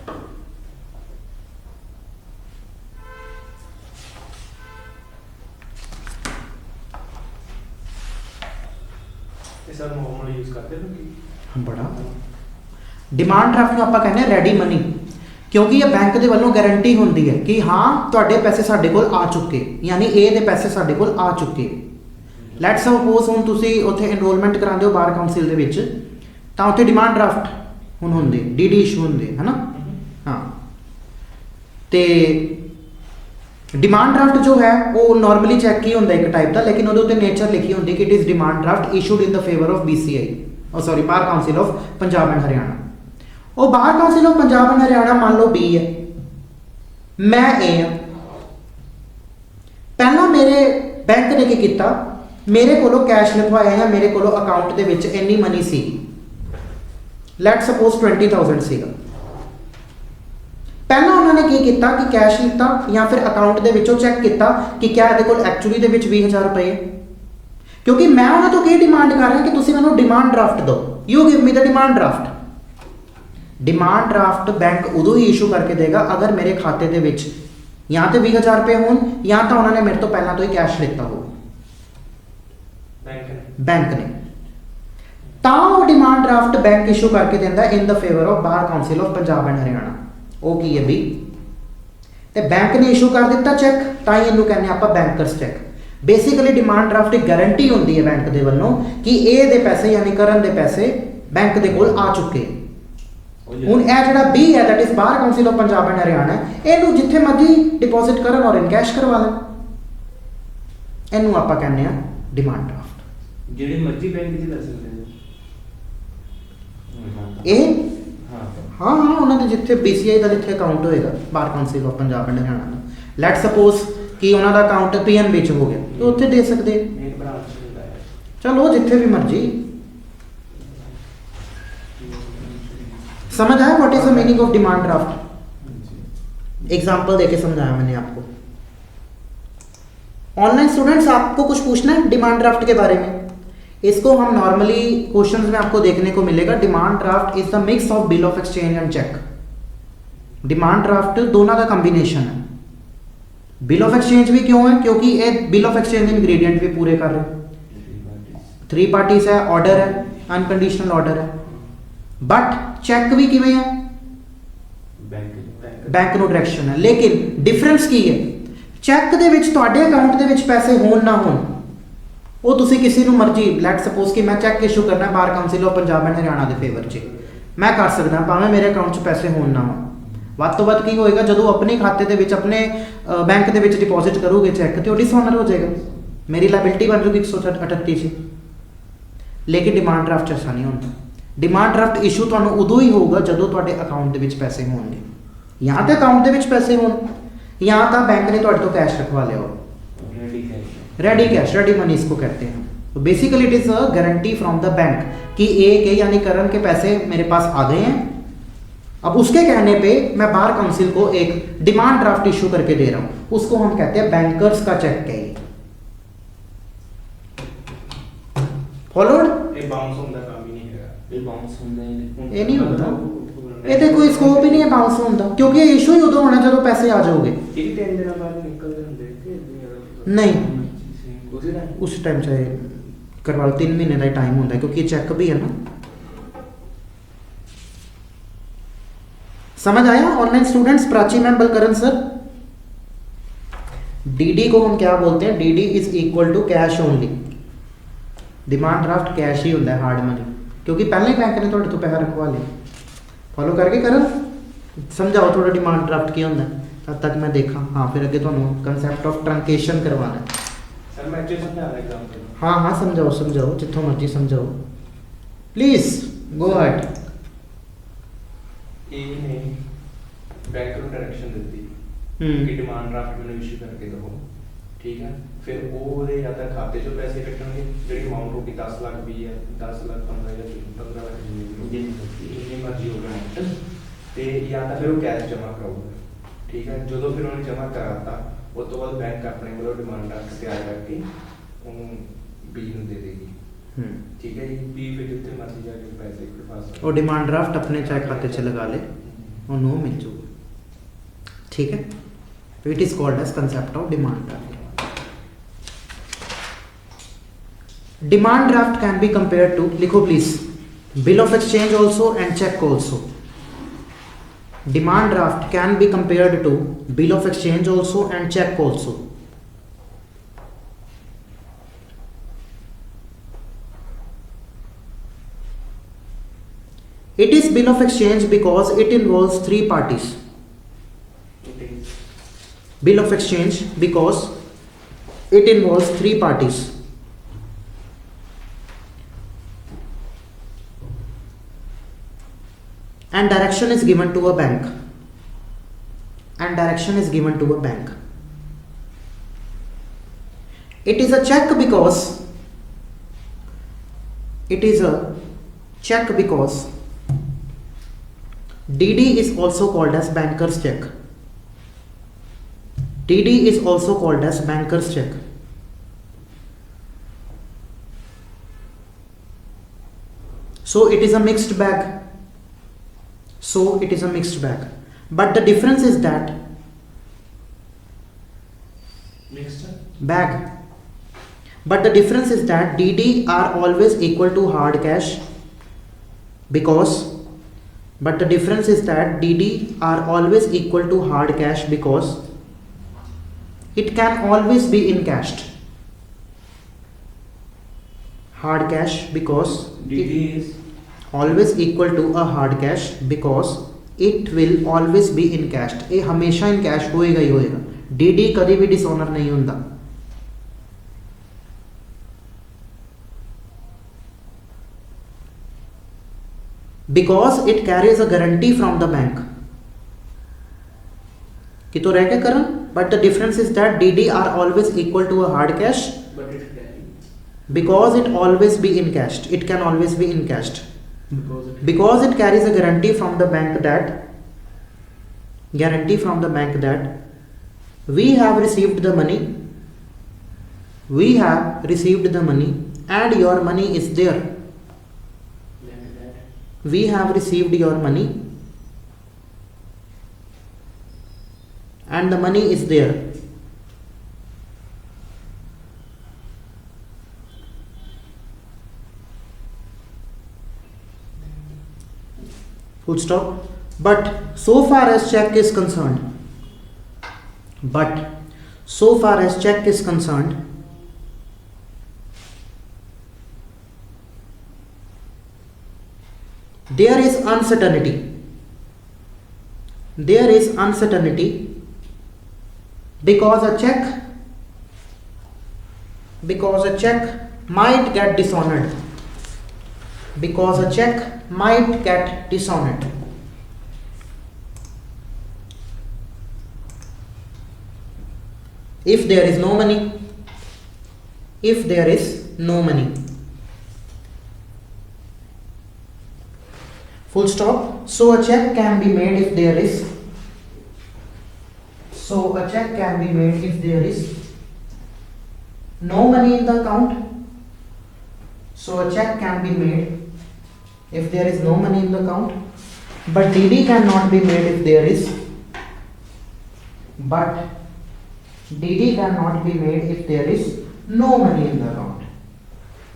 Sir normal use करते हो कि बड़ा डिमांड ड्राफ्ट ਨੂੰ ਆਪਾਂ ਕਹਿੰਦੇ ਆ ਰੈਡੀ ਮਨੀ, क्योंकि ये बैंक के वालों गारंटी होंदी है कि हाँ तुहाडे पैसे साडे कोल आ चुके, यानी ए दे पैसे साडे कोल आ चुके। लैट्स सपोज हुण तुसी उत्थे एनरोलमेंट करांदे हो बार काउंसिल दे विच तां उत्थे डिमांड ड्राफ्ट हुण हुंदे, डीडी इशू हुंदे है ना। हाँ ते डिमांड ड्राफ्ट जो है वो नॉर्मली चेक ही होंदा एक टाइप दा, लेकिन उहदे उत्ते नेचर लिखी होंदी कि it is demand draft issued in the favour of BCI sorry bar council of Punjab and Haryana. और bar council of Punjab and Haryana मान लो बी है, मैं ए हाँ। पहला मेरे बैंक ने की किया, मेरे कोलों कैश लिखवाया या मेरे कोलों अकाउंट दे विच इन्नी मनी सी, लेट सपोज 20,000 सीगा। पहला उन्होंने की किया कि कैश लिता या फिर अकाउंट दे विचों चेक किया कि क्या ये कोल एक्चुअली दे विच 20,000 रुपए है, क्योंकि मैं उन्होंने तो की डिमांड कर रहा कि तुसीं मैनूं डिमांड ड्राफ्ट दो, you give me the demand draft. Demand draft bank उदों ही इशू करके देगा अगर मेरे खाते दे विच या तो 20,000 रुपए होन या तो उन्होंने मेरे तो पहला तो ही कैश लिता हो बैंक ने, तां डिमांड ड्राफ्ट बैंक इशू करके देंदा इन the favour of bar council of Punjab and Haryana. वो की है भी ते बैंक ने इशू कर दिता चेक, तां ही इनू कहने आपां bankers check. Basically demand draft एक गारंटी होंदी है बैंक दे वल्लों कि ए दे पैसे यानी करण दे पैसे बैंक दे कोल आ चुके। हुण ए जिहड़ा बी है that is bar council of Punjab and Haryana, इहनू जिथे मर्जी डिपॉजिट करन और इनकैश करवा लें, इहनू आपां कहने आ डिमांड ड्राफ्ट। ਜਿਹੜੀ ਮਰਜ਼ੀ ਬੈਂਕ ਦੀ ਲੈ ਸਕਦੇ ए ਹਾਂ हाँ हाँ उन्होंने जिथे BCI का जिथे अकाउंट होएगा बार council of Punjab and Haryana का, लैट सपोज कि उन्होंने अकाउंट PNB च हो गया तो उत्थे दे सकते, एक ब्रांच मिलता है। चलो जिथे भी मर्जी। समझ आया what is the meaning of demand draft? Example देके समझाया मैंने आपको। ऑनलाइन स्टूडेंट्स आपको कुछ पूछना है डिमांड ड्राफ्ट के बारे में? इसको हम नॉर्मली क्वेश्चंस में आपको देखने को मिलेगा। Demand draft is the mix of bill of exchange and check. Demand draft दोनों का कॉम्बिनेशन है। बिल ऑफ एक्सचेंज भी क्यों है? क्योंकि ये बिल ऑफ एक्सचेंज इंग्रेडिएंट भी पूरे कर रहे हैं। 3 पार्टीज है, ऑर्डर है, अनकंडीशनल ऑर्डर है। बट चेक भी किवें है? बैंक नो डायरेक्शन है। लेकिन डिफरेंस की है? चेक दे विच तुहाडे अकाउंट दे विच पैसे होण ना होण वो तुसी किसी नूं मर्जी, लेट सपोज कि मैं चेक इशू करना बार council of Punjab and Haryana के फेवर च, मैं कर सकदा भावें मेरे अकाउंट च पैसे होण ना होण। ਵੱਧ ਤੋਂ ਵੱਧ ਕੀ ਹੋਏਗਾ ਜਦੋਂ अपने खाते ਦੇ ਵਿੱਚ ਆਪਣੇ बैंक ਦੇ ਵਿੱਚ डिपॉजिट करोगे चेक तो डिसऑनर हो जाएगा, मेरी लाइबिलिटी बन जाएगी 138 से। लेकिन डिमांड ड्राफ्ट ऐसा नहीं होता। डिमांड ड्राफ्ट इशू ਤੁਹਾਨੂੰ ਉਦੋਂ ਹੀ ਹੋਊਗਾ ਜਦੋਂ ਤੁਹਾਡੇ ਅਕਾਊਂਟ ਦੇ ਵਿੱਚ ਪੈਸੇ ਹੋਣਗੇ, ਜਾਂ ਤਾਂ ਅਕਾਊਂਟ ਦੇ ਵਿੱਚ ਪੈਸੇ ਹੋਣ ਜਾਂ ਤਾਂ बैंक ने ਤੁਹਾਡੇ ਤੋਂ कैश रखवा लिया हो। Ready cash, ready cash, ready money इसको कहते हैं। तो basically it is a guarantee from the bank कि ए के यानी करण के पैसे मेरे पास आ गए हैं। अब उसके कहने पे मैं बार काउंसिल को एक डिमांड ड्राफ्ट इशू करके दे रहा हूं, उसको हम कहते हैं बैंकर्स का चेक कहिए। फॉलोड? ਇਹ ਬਾਉਂਸ ਹੁੰਦਾ ਕੰਮ ਹੀ ਨਹੀਂ ਹੈਗਾ। ये बाउंस होंगे ਇਹ ਨਹੀਂ ਹੁੰਦਾ, ਇਹ ਤੇ ਕੋਈ ਸਕੋਪ ਹੀ ਨਹੀਂ ਹੈ ਬਾਉਂਸ ਹੋਣ ਦਾ, ਕਿਉਂਕਿ ਇਹ ਇਸ਼ੂ ਹੀ ਉਦੋਂ ਹੋਣਾ ਜਦੋਂ ਪੈਸੇ ਆ ਜਾਓਗੇ। ਇਹ 3 ਦਿਨਾਂ ਬਾਅਦ ਨਿਕਲਦੇ ਹੁੰਦੇ ਕਿ नहीं, ਉਸੇ ਦਾ उस टाइम चाहे करवा लो, 3 महीने का ही टाइम होता है क्योंकि ये चेक भी है ना। समझ आया online students? Prachi ma'am, Balkaran sir. DD को हम क्या बोलते हैं? DD is equal to cash only. Demand draft cash ही होता है, हार्ड मनी, क्योंकि पहले ही बैंक ने थोड़े तो पैसा रखवा लिया। फॉलो करके करण समझाओ थोड़ा डिमांड ड्राफ्ट क्या होता है, तब तक मैं देखा। हाँ, फिर अगे तुहानू कंसैप्ट ऑफ ट्रंकेशन करवाना है। ਸਰ ਮੈਂ ਅੱਛੇ ਸਮਝਾ ਰਿਹਾ एग्जांपल। हाँ हाँ, समझाओ समझाओ, जितों मर्जी समझाओ, प्लीज गो अहेड। ਇਹ ਨੇ ਬੈਂਕ ਨੂੰ ਡਾਇਰੈਕਸ਼ਨ ਦਿੱਤੀ ਕਿ ਡਿਮਾਂਡ ਡਰਾਫਟ ਮੈਨੂੰ ਇਸ਼ੂ ਕਰਕੇ ਦਿਓ, ਠੀਕ ਹੈ। ਫਿਰ ਉਹ ਉਹਦੇ ਜਾਂ ਤਾਂ ਖਾਤੇ 'ਚੋਂ ਪੈਸੇ ਕੱਟਣਗੇ, ਜਿਹੜੀ ਅਮਾਉਂਟ ਹੋਗੀ 10 ਲੱਖ 20 ਹੈ, 10 ਲੱਖ 15 ਜਾਂ 15 ਲੱਖ ਜਿੰਨੀ ਮਰਜ਼ੀ ਹੋਵੇ amount, ਤੇ ਜਾਂ ਤਾਂ ਫਿਰ ਉਹ ਕੈਸ਼ ਜਮ੍ਹਾਂ ਕਰਾਊਗਾ, ਠੀਕ ਹੈ। ਜਦੋਂ ਫਿਰ ਉਹਨੇ ਜਮ੍ਹਾਂ ਕਰਾਤਾ, ਉਸ ਤੋਂ ਬਾਅਦ ਬੈਂਕ ਆਪਣੇ ਵੱਲੋਂ ਡਿਮਾਂਡ ਡਰਾਫਟ ਤਿਆਰ ਕਰਕੇ ਉਹਨੂੰ ਬੀ ਨੂੰ ਦੇ ਦੇਗੀ, ठीक है। बी फिर जितने मर्जी जाके पैसे पास और डिमांड ड्राफ्ट अपने चाहे खाते से लगा ले और नो मिल जाएगा, ठीक है। तो it is called as concept of demand draft. Demand draft can be compared to, लिखो please, bill of exchange also and cheque also. Demand draft can be compared to bill of exchange also and cheque also. It is bill of exchange because it involves 3 parties. Bill of exchange because it involves 3 parties. And direction is given to a bank. And direction is given to a bank. It is a check because it is a check because DD is also called as banker's check. DD is also called as banker's check. So it is a mixed bag. So it is a mixed bag. But the difference is that mixed bag. But the difference is that DD are always equal to hard cash because But the difference is that DD are always equal to hard cash because it can always be encashed. Hard cash because DD is always equal to a hard cash because it will always be encashed. ये हमेशा encashed होएगा ही होएगा। DD कभी भी डिसऑनर नहीं होता। Because it carries a guarantee from the bank. कि तो रह क्या करन? But the difference is that DD are always equal to a hard cash but it carry because it always be encashed. It can always be encashed because it carries a guarantee from the bank that we have received the money. We have received the money and your money is there. We have received your money and the money is there. Full stop. But so far as check is concerned, there is uncertainty. There is uncertainty because a check might get dishonored. Because a check might get dishonoured. If there is no money, if there is no money, full stop. So a check can be made if there is, so a check can be made if there is no money in the account. So a check can be made if there is no money in the account, but DD cannot be made if there is, but DD cannot be made if there is no money in the account.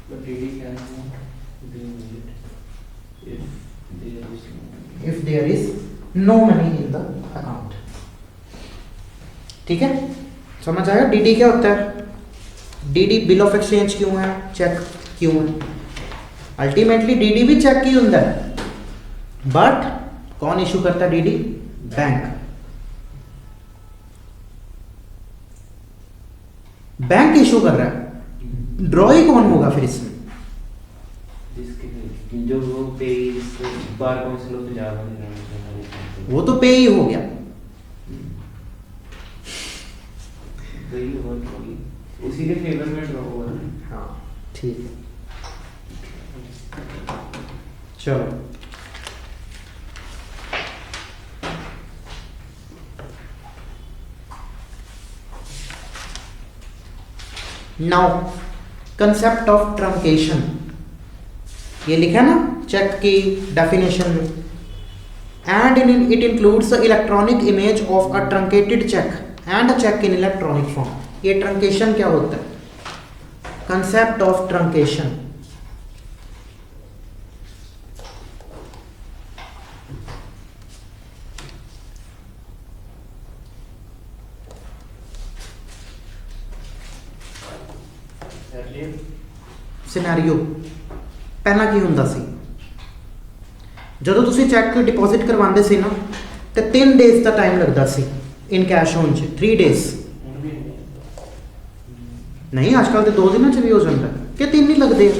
But DD cannot be made if there is no money in the account. ठीक है, समझ आया? DD क्या होता है? DD बिल ऑफ एक्सचेंज क्यों है, चेक क्यों है? अल्टीमेटली DD भी चेक ही होता है, बट कौन इशू करता है DD? बैंक। बैंक इशू कर रहा है, ड्रॉई कौन होगा फिर इसमें? जिसके जो वो पे बार काउंसिल होते जा रहे हैं, वो तो पे ही हो गया। वही हुआ, उसी के फेवर में ड्रॉ हुआ। हाँ ठीक है, चलो नाउ कंसेप्ट ऑफ ट्रंकेशन, ये लिखा ना चेक की डेफिनेशन में, and it includes electronic image of a truncated check and a check in electronic form. ये ट्रंकेशन क्या होता है? कंसेप्ट ऑफ ट्रंकेशन, सिनेरियो पहला की ਹੁੰਦਾ ਸੀ, ਜਦੋਂ ਤੁਸੀਂ ਚੈੱਕ ਡਿਪੋਜ਼ਿਟ ਕਰਵਾਉਂਦੇ ਸੀ ਨਾ ਤੇ 3 ਡੇਜ਼ ਦਾ ਟਾਈਮ ਲੱਗਦਾ ਸੀ ਇਨ ਕੈਸ਼ ਹੋਣ 'ਚ, 3 ਡੇਜ਼ ਨਹੀਂ, ਅੱਜ ਕੱਲ ਤੇ 2 ਦਿਨਾਂ 'ਚ ਵੀ ਹੋ ਜਾਂਦਾ ਕਿ 3 ਹੀ ਲੱਗਦੇ ਆ,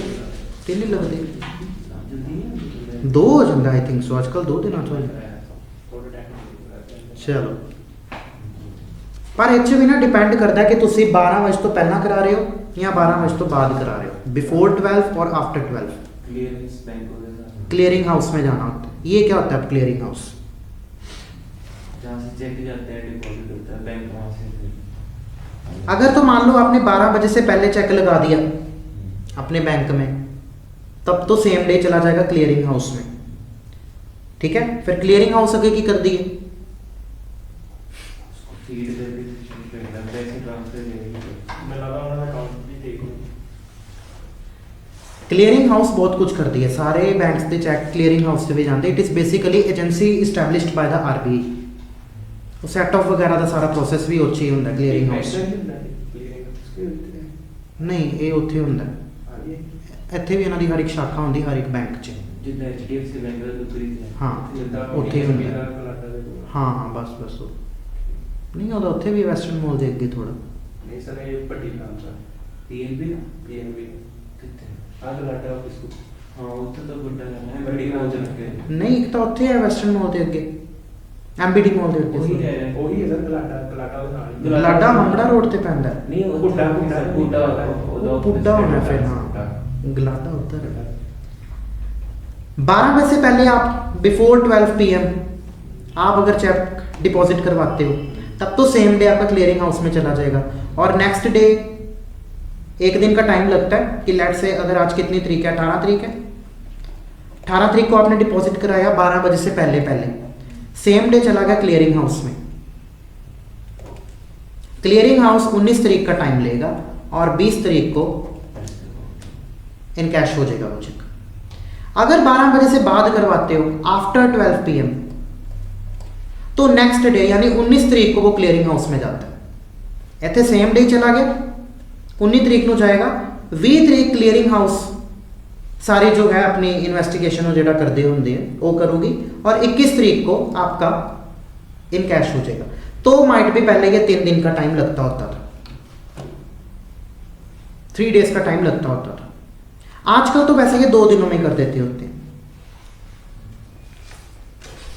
3 ਹੀ ਲੱਗਦੇ, 2 ਹੋ ਜਾਂਦਾ ਆਈ ਥਿੰਕ ਸੋ, ਅੱਜ ਕੱਲ 2 ਦਿਨਾਂ 'ਚ ਹੋ ਜਾਂਦਾ। ਚਲੋ ਪਰ ਇਹ 'ਚ ਵੀ ਨਾ ਡਿਪੈਂਡ ਕਰਦਾ ਕਿ ਤੁਸੀਂ 12 ਵਜੇ ਤੋਂ ਪਹਿਲਾਂ ਕਰਾ ਰਹੇ ਹੋ या 12 बजे तो बाद करा रहे हो, बिफोर 12 और आफ्टर 12। क्लियरिंग बैंक हो जाता, क्लियरिंग हाउस में जाना होता है। ये क्या होता है क्लियरिंग हाउस? जहाँ से चेक जाते हैं डिपॉजिट होता है बैंक वहाँ से। अगर तो मान लो आपने 12 बजे से पहले चेक लगा दिया अपने बैंक में, तब तो सेम डे चला जाएगा क्लियरिंग हाउस में, ठीक है। फिर क्लियरिंग हाउस आगे की कर दिए, फीड करके पैसे ट्रांसफर क्लियरिंग हाउस बहुत कुछ कर दिया, सारे बैंक्स के चेक क्लियरिंग हाउस से भी जाते। It is basically agency established by the RBI। वो सेट ऑफ वगैरह का सारा प्रोसेस भी ਉੱਥੇ ਹੀ ਹੁੰਦਾ क्लियरिंग हाउस। नहीं ये ਉੱਥੇ ਹੁੰਦਾ, ਇੱਥੇ ਵੀ ਇਹਨਾਂ ਦੀ ਹਰ ਇੱਕ ਸ਼ਾਖਾ ਹੁੰਦੀ ਹਰ ਇੱਕ ਬੈਂਕ 'ਚ, ਜਿੱਦਾਂ HDFC बैंक ਦਾ ਦੂਸਰੀ ਹਾਂ ਉੱਥੇ ਹੀ ਹੁੰਦਾ। ਹਾਂ ਹਾਂ ਬਸ ਬਸ ਨਹੀਂ ਉਹਦਾ ਉੱਥੇ ਵੀ ਵੈਸਟਰਨ ਮੋਲ ਦੇ ਅੱਗੇ ਥੋੜਾ। ਨਹੀਂ ਸਰ ਇਹ ਵੱਡੀ ਬ੍ਰਾਂਚ ਆ PNB ਕਿੱਥੇ? ਆਹ ਲਾਡਾ ਆਫਿਸ ਕੋ। ਹਾਂ ਉੱਥੇ ਤਾਂ ਵੱਡਾ ਹੈ, ਵੱਡੀ ਬ੍ਰਾਂਚ ਲੱਗੇ। ਨਹੀਂ ਇੱਕ ਤਾਂ ਉੱਥੇ ਹੈ ਵੈਸਟਰਨ ਮੋਲ ਦੇ ਅੱਗੇ, MBD ਮੋਲ ਦੇ ਅੱਗੇ। ਉਹੀ ਹੈ ਸਰ ਕਲਾਟਾ ਦੇ ਨਾਲ। ਗਲਾਡਾ ਹੰਬੜਾ ਰੋਡ ਤੇ ਪੈਂਦਾ ਹੈ। ਨਹੀਂ ਉਹ ਪੁੱਡਾ ਉਹ ਪੁੱਡਾ होना फिर, हाँ गलाडा उधर है। 12 बजे से पहले आप बिफोर 12 PM आप अगर चेक डिपॉजिट करवाते हो तब तो सेम डे आपका क्लियरिंग हाउस में चला जाएगा, और नेक्स्ट डे एक दिन का टाइम लगता है कि लेट से अगर आज कितनी तारीख है, 18 तारीख है, 18 तारीख को आपने डिपॉजिट कराया 12 बजे से पहले सेम डे चला गया क्लियरिंग हाउस में। क्लियरिंग हाउस 19 तारीख का टाइम लेगा और 20 तारीख को इनकैश हो जाएगा वो चेक। अगर 12 बजे से बाद करवाते हो आफ्टर 12 PM तो नेक्स्ट डे यानी 19 तारीख को वो क्लियरिंग हाउस में जाता है। इतने सेम डे चला गया, 19 तारीख को जाएगा, 20 तारीख क्लियरिंग हाउस सारे जो है अपनी इन्वेस्टिगेशन जो करते होंगे वो करूँगी, और 21 तारीख को आपका इनकैश हो जाएगा। तो माइट भी पहले ये 3 दिन का टाइम लगता होता था, 3 डेज का टाइम लगता होता था। आजकल तो वैसे ये 2 दिनों में कर देते होते हैं,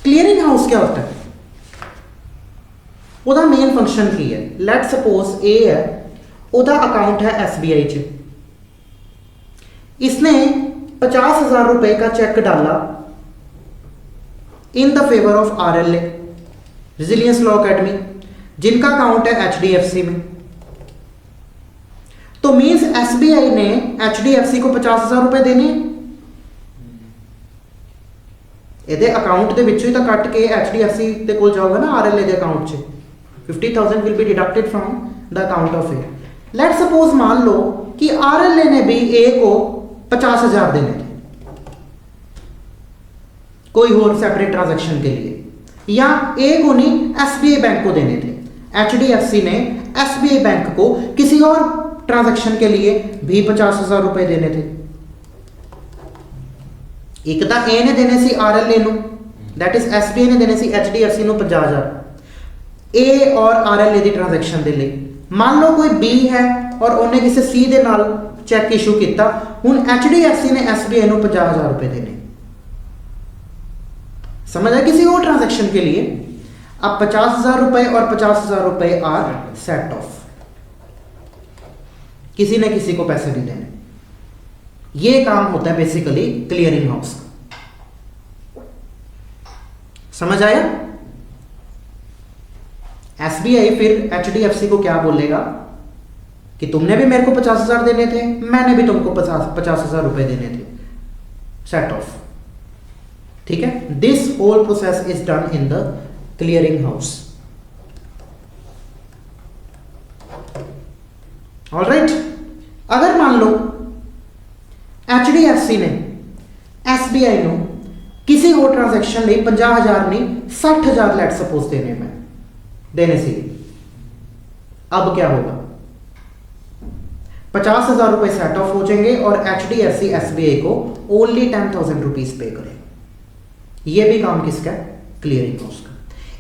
क्लीयरिंग हाउस क्या होता है? ਉਹਦਾ ਮੇਨ ਫੰਕਸ਼ਨ ਕੀ ਹੈ? ਲੈਟ ਸਪੋਜ਼ ए है, ਉਹਦਾ अकाउंट है SBI च, इसने 50,000 रुपए का चेक डाला इन the favour of RLA resilience law academy, जिनका अकाउंट है HDFC में। तो मीन्स SBI ने HDFC को 50,000 रुपए देने, ਇਹਦੇ ਅਕਾਊਂਟ ਦੇ ਵਿੱਚੋਂ ਹੀ ਤਾਂ ਕੱਟ ਕੇ HDFC ਦੇ ਕੋਲ ਜਾਊਗਾ ਨਾ RLA ਦੇ ਅਕਾਊਂਟ 'ਚ। 50,000 will be deducted from the account of A. Let suppose मान लो कि RLA ने भी ए को 50,000 देने थे कोई और सेपरेट ट्रांजैक्शन के लिए, या ए को नहीं SBI बैंक को देने थे। HDFC ने SBI बैंक को किसी और ट्रांजैक्शन के लिए भी 50,000 रुपए देने थे। एक तो ए ने देने सी RLA ਨੂੰ, दैट इज SBI ने देने सी HDFC ਨੂੰ 50,000 ए और RLA ਦੀ ट्रांजैक्शन ਦੇ ਲਈ। मान लो कोई B है और उन्हें किसी C ਦੇ ਨਾਲ चेक इशू किया, ਹੁਣ HDFC ने SBI ਨੂੰ 50,000 रुपए देने, समझ आया? किसी और ट्रांजैक्शन के लिए अब 50,000 रुपए और 50,000 रुपए आर सेट ऑफ, किसी ने किसी को पैसे नहीं देने। ये काम होता है बेसिकली क्लियरिंग हाउस का। समझ आया? SBI फिर HDFC को क्या बोलेगा कि तुमने भी मेरे को 50,000 देने थे, मैंने भी तुमको 50,000 रुपए देने थे, सेट ऑफ। ठीक है, this whole process is done in the clearing house. Alright, अगर मान लो HDFC ने SBI ਨੂੰ किसी और ट्रांजैक्शन ਲਈ 50,000 नहीं 60,000 लेट सपोज देने से, अब क्या होगा? 50,000 रुपए सेट ऑफ हो जाएंगे और HDFC SBI को ओनली 10,000 रुपीज पे करें। यह भी काम किसका है? क्लियरिंग हाउस का।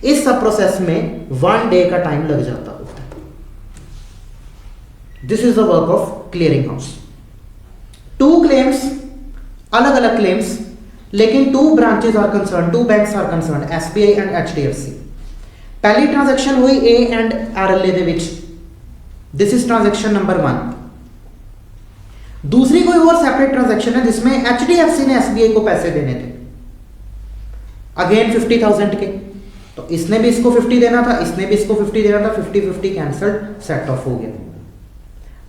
इस सब प्रोसेस में 1 डे का टाइम लग जाता होता है। This is the work of clearing house. 2 claims, अलग अलग क्लेम्स, लेकिन 2 branches are concern, 2 banks are concern, SBI and HDFC। पहली ट्रांजैक्शन हुई A एंड RLA दे विच, दिस इज ट्रांजैक्शन नंबर 1। दूसरी कोई और सेपरेट ट्रांजैक्शन है जिसमें HDFC ने SBI को पैसे देने थे, अगेन 50,000 के। तो इसने भी इसको 50 देना था, इसने भी इसको 50 देना था, 50-50 कैंसल्ड, सेट ऑफ हो गया।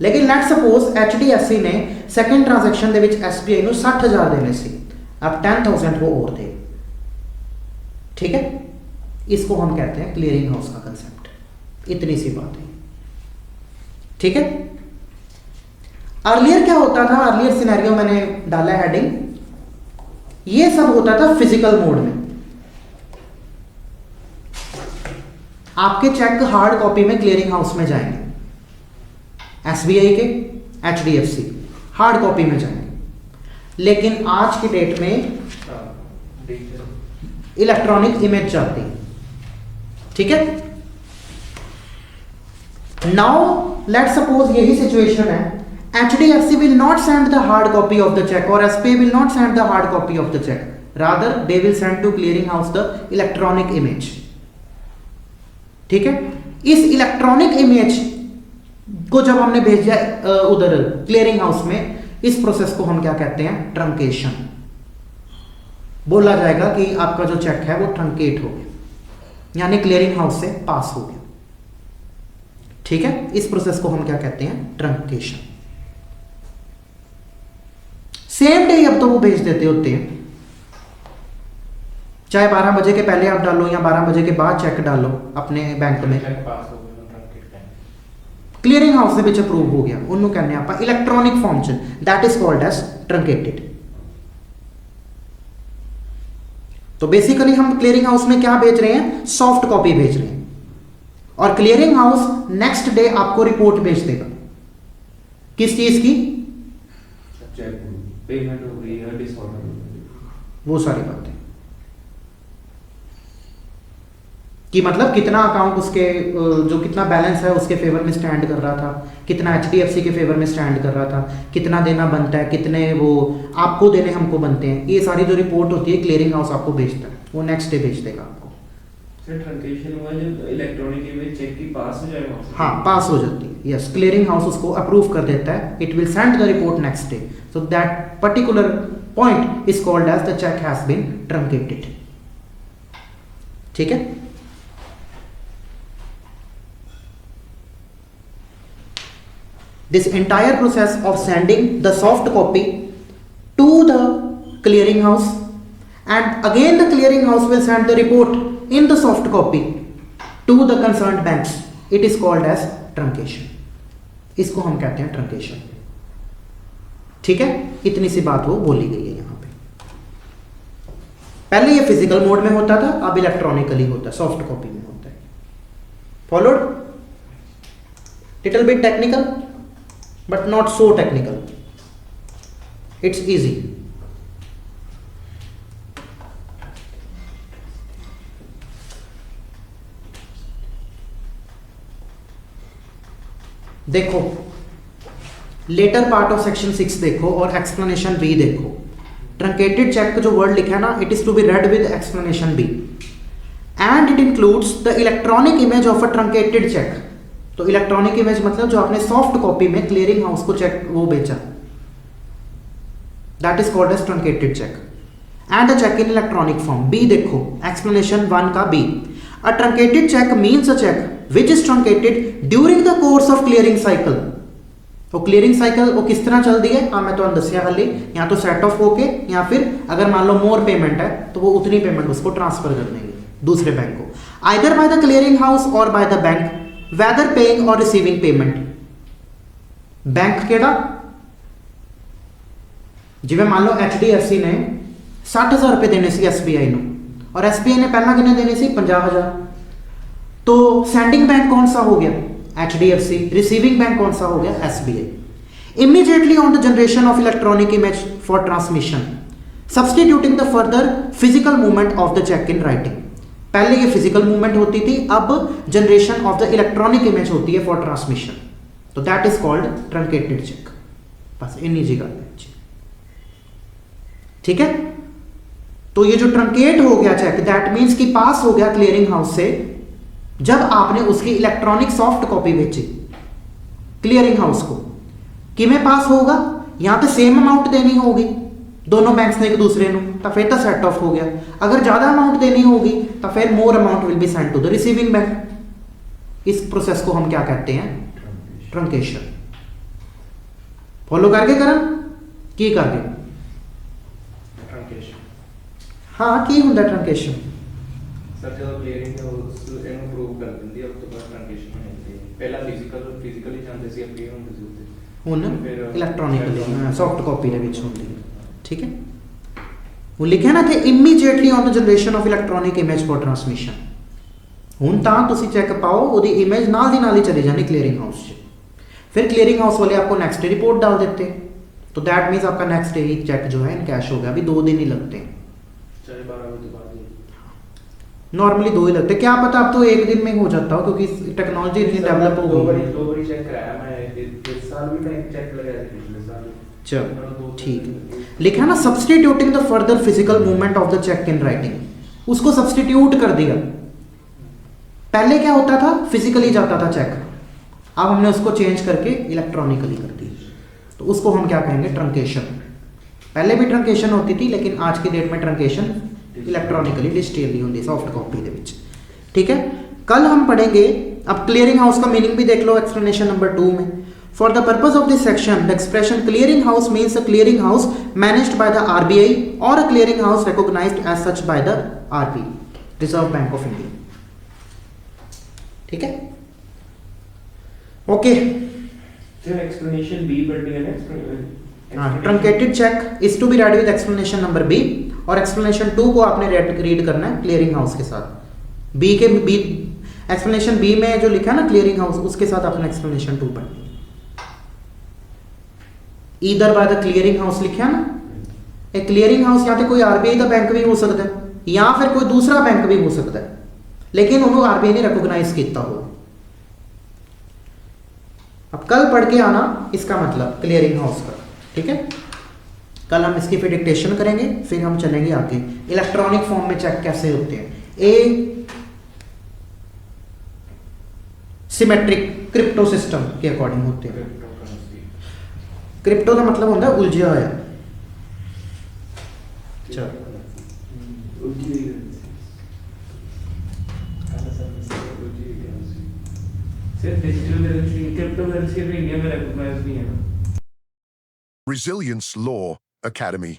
लेकिन लेट सपोज HDFC ने सेकंड ट्रांजैक्शन दे विच SBI ਨੂੰ 60,000 देने सी, अब 10,000 वो और थे। ठीक है, इसको हम कहते हैं क्लियरिंग हाउस का कंसेप्ट। इतनी सी बात है। ठीक है, अर्लियर क्या होता था? अर्लियर सिनेरियो मैंने डाला हेडिंग, ये सब होता था फिजिकल मोड में। आपके चेक हार्ड कॉपी में क्लियरिंग हाउस में जाएंगे, SBI के HDFC हार्ड कॉपी में जाएंगे। लेकिन आज की डेट में इलेक्ट्रॉनिक इमेज जाती है। ठीक है, नाउ लेट सपोज यही सिचुएशन है, HDFC will not send the hard copy of the check or SBI will not send the hard copy of the check, rather they will send to clearing house the electronic image। ठीक है, इस इलेक्ट्रॉनिक इमेज को जब हमने भेजा उधर क्लियरिंग हाउस में, इस प्रोसेस को हम क्या कहते हैं? ट्रंकेशन। बोला जाएगा कि आपका जो चेक है वो ट्रंकेट हो गया, यानी क्लियरिंग हाउस से पास हो गया। ठीक है, इस प्रोसेस को हम क्या कहते हैं? ट्रंकेशन। सेम डे अब तो वो भेज देते होते हैं, चाहे 12 बजे के पहले आप डालो या 12 बजे के बाद चेक डालो अपने बैंक में, क्लियरिंग हाउस ਦੇ ਵਿੱਚ ਅਪਰੂਵ ਹੋ ਗਿਆ, ਉਹਨੂੰ ਕਹਿੰਦੇ ਆਪਾਂ ਇਲੈਕਟ੍ਰੋਨਿਕ ਫਾਰਮ ਚ, that is called as truncated. तो बेसिकली हम क्लियरिंग हाउस में क्या भेज रहे हैं? सॉफ्ट कॉपी भेज रहे हैं, और क्लियरिंग हाउस नेक्स्ट डे आपको रिपोर्ट भेज देगा। किस चीज की? पेमेंट हो गई या डिसऑर्डर हो गई, वो सारी बातें कि मतलब कितना अकाउंट उसके जो कितना बैलेंस है उसके फेवर में स्टैंड कर रहा था, कितना HDFC के फेवर में स्टैंड कर रहा था, कितना देना बनता है, कितने वो आपको देने हमको बनते हैं, ये सारी जो रिपोर्ट होती है क्लियरिंग हाउस आपको भेजता है, वो नेक्स्ट डे भेज देगा आपको। सर ट्रांजैक्शन हुआ जब इलेक्ट्रॉनिक इमेज चेक की पास हो जाए वहाँ से? हाँ, पास हो जाती है, यस। क्लियरिंग हाउस उसको अप्रूव कर देता है, it will send the report next day, so that particular point is called as the check has been truncated. ठीक है। This entire process of sending the soft copy to the clearing house, and again the clearing house will send the report in the soft copy to the concerned banks, it is called as truncation। इसको हम कहते हैं ट्रंकेशन। ठीक है, इतनी सी बात वो बोली गई है यहाँ पे। पहले ये फिजिकल मोड में होता था, अब इलेक्ट्रॉनिकली होता है, सॉफ्ट कॉपी में होता है। Followed? Little bit technical but not so technical, it's easy। देखो लेटर पार्ट ऑफ सेक्शन 6 देखो और एक्सप्लेनेशन बी देखो। ट्रंकेटेड चेक का जो वर्ड लिखा है ना, it is to be read with explanation B and it includes the electronic image of a truncated check. तो इलेक्ट्रॉनिक इमेज मतलब जो आपने सॉफ्ट कॉपी में क्लियरिंग हाउस को चेक वो बेचा, that is called as truncated check and a check in electronic form. B देखो एक्सप्लेनेशन 1 का B, a truncated check means a check which is truncated during the course of clearing cycle. तो क्लियरिंग साइकिल वो किस तरह चलती है, हाँ मैं तो दसिया हाले, या तो सेट ऑफ होके या फिर अगर मान लो मोर पेमेंट है तो वो उतनी पेमेंट उसको ट्रांसफर कर देंगे दूसरे बैंक को, either by the clearing house और by the bank, whether paying or receiving payment। Bank केड़ा, जिवें मान लो HDFC ने 60,000 रुपए देने सी SBI ਨੂੰ और SBI ने पहला कितने देने सी 50,000। तो सेंडिंग बैंक कौन सा हो गया, HDFC। रिसीविंग बैंक कौन सा हो गया, SBI। Immediately on the generation of electronic image for transmission, substituting the further physical movement of the check in writing. पहले ये फिजिकल मूवमेंट होती थी, अब generation of the electronic image होती है फॉर ट्रांसमिशन, तो that is called truncated check. बस इन्हीं जी गल है। ठीक है, तो ये जो ट्रंकेट हो गया चेक, दैट मीन्स कि पास हो गया क्लियरिंग हाउस से जब आपने उसकी इलेक्ट्रॉनिक सॉफ्ट कॉपी बेची क्लियरिंग हाउस को। किमें पास होगा, यहां तो सेम अमाउंट देनी होगी दोनों बैंक्स ने एक दूसरे ਨੂੰ, ਤਾਂ ਫਿਰ ਤਾਂ सेट ऑफ हो गया। अगर ज़्यादा अमाउंट देनी होगी तो फिर more amount will be sent to the receiving bank. इस प्रोसेस को हम क्या कहते हैं, ट्रंकेशन। फॉलो करके करन की करके ट्रंकेशन। हाँ की ਹੁੰਦਾ ट्रंकेशन सर जो क्लियरिंग हाउस ਇਹਨੂੰ ਅਪਰੂਵ ਕਰ ਦਿੰਦੀ ਹੈ, ਉਸ ਤੋਂ ਬਾਅਦ ट्रंकेशन ਹੋ ਜਾਂਦੀ ਹੈ। ਪਹਿਲਾਂ ਫਿਜ਼ੀਕਲੀ ਜਾਂਦੇ ਸੀ, ਅੱਗੇ ਹੁੰਦੇ ਸੀ ਉੱਤੇ, ਹੁਣ ਇਲੈਕਟ੍ਰੋਨਿਕਲੀ ਸੌਫਟ ਕਾਪੀ ਦੇ ਵਿੱਚ ਹੁੰਦੀ ਹੈ। ठीक है, वो लिखे ना कि immediately on the generation of electronic image for transmission. हुण तां तुसीं चेक पाओ, ओदी इमेज नाल दी नाल ही चली जानी क्लियरिंग हाउस से, फिर क्लियरिंग हाउस वाले आपको नेक्स्ट डे रिपोर्ट डाल देते, तो दैट मीन्स आपका नेक्स्ट डे ही चेक जो है इनकैश हो गया। अभी 2 दिन ही लगते हैं, चाहे 12 बजे बाद नॉर्मली 2 ही लगते, क्या पता अब तो 1 दिन में हो जाता हो क्योंकि टेक्नोलॉजी इतनी डेवलप हो गई। 2 बारी चेक कराया मैं, इस साल भी मैं चेक लगाया था, पिछले साल। चलो ठीक है, लिखा ना substituting the further physical movement of the check in writing, उसको सब्सटीट्यूट कर दिया। पहले क्या होता था, फिजिकली जाता था चेक, अब हमने उसको चेंज करके इलेक्ट्रॉनिकली कर दिया, तो उसको हम क्या कहेंगे, ट्रंकेशन। पहले भी ट्रंकेशन होती थी, लेकिन आज की डेट में ट्रंकेशन इलेक्ट्रॉनिकली डिजिटली होती है सॉफ्ट कॉपी के विच। ठीक है, कल हम पढ़ेंगे। अब क्लियरिंग हाउस का मीनिंग भी देख लो एक्सप्लेनेशन नंबर 2 में। For the purpose of this section, the expression clearing house means a clearing house managed by the RBI or a clearing house recognized as such by the RBI, Reserve Bank of India. ठीक है, ओके। Sir, explanation B बढ़ गया ना, truncated check is to be read with explanation number B, और एक्सप्लेनेशन 2 को आपने रीड करना है क्लियरिंग हाउस के साथ। बी एक्सप्लेनेशन B में जो लिखा है ना क्लियरिंग हाउस, उसके साथ आपने एक्सप्लेनेशन 2 पढ़नी है। Either by the clearing house लिखा ना, एक क्लियरिंग हाउस या तो कोई आरबीआई का बैंक भी हो सकता है या फिर कोई दूसरा बैंक भी हो सकता है, लेकिन उन्होंने आरबीआई ने रिकॉग्नाइज किया हो। अब कल पढ़ के आना इसका मतलब क्लियरिंग हाउस का। ठीक है, कल हम इसकी फिर डिक्टेशन करेंगे, फिर हम चलेंगे आगे इलेक्ट्रॉनिक फॉर्म में चेक कैसे होते हैं। ए सिमेट्रिक क्रिप्टो सिस्टम के अकॉर्डिंग होते हैं। क्रिप्टो का मतलब होता है उलझिया होया। सिर्फ डिजिटल करेंसी, क्रिप्टो करेंसी अभी इंडिया में रिकॉग्नाइज नहीं है ना। Resilience Law Academy.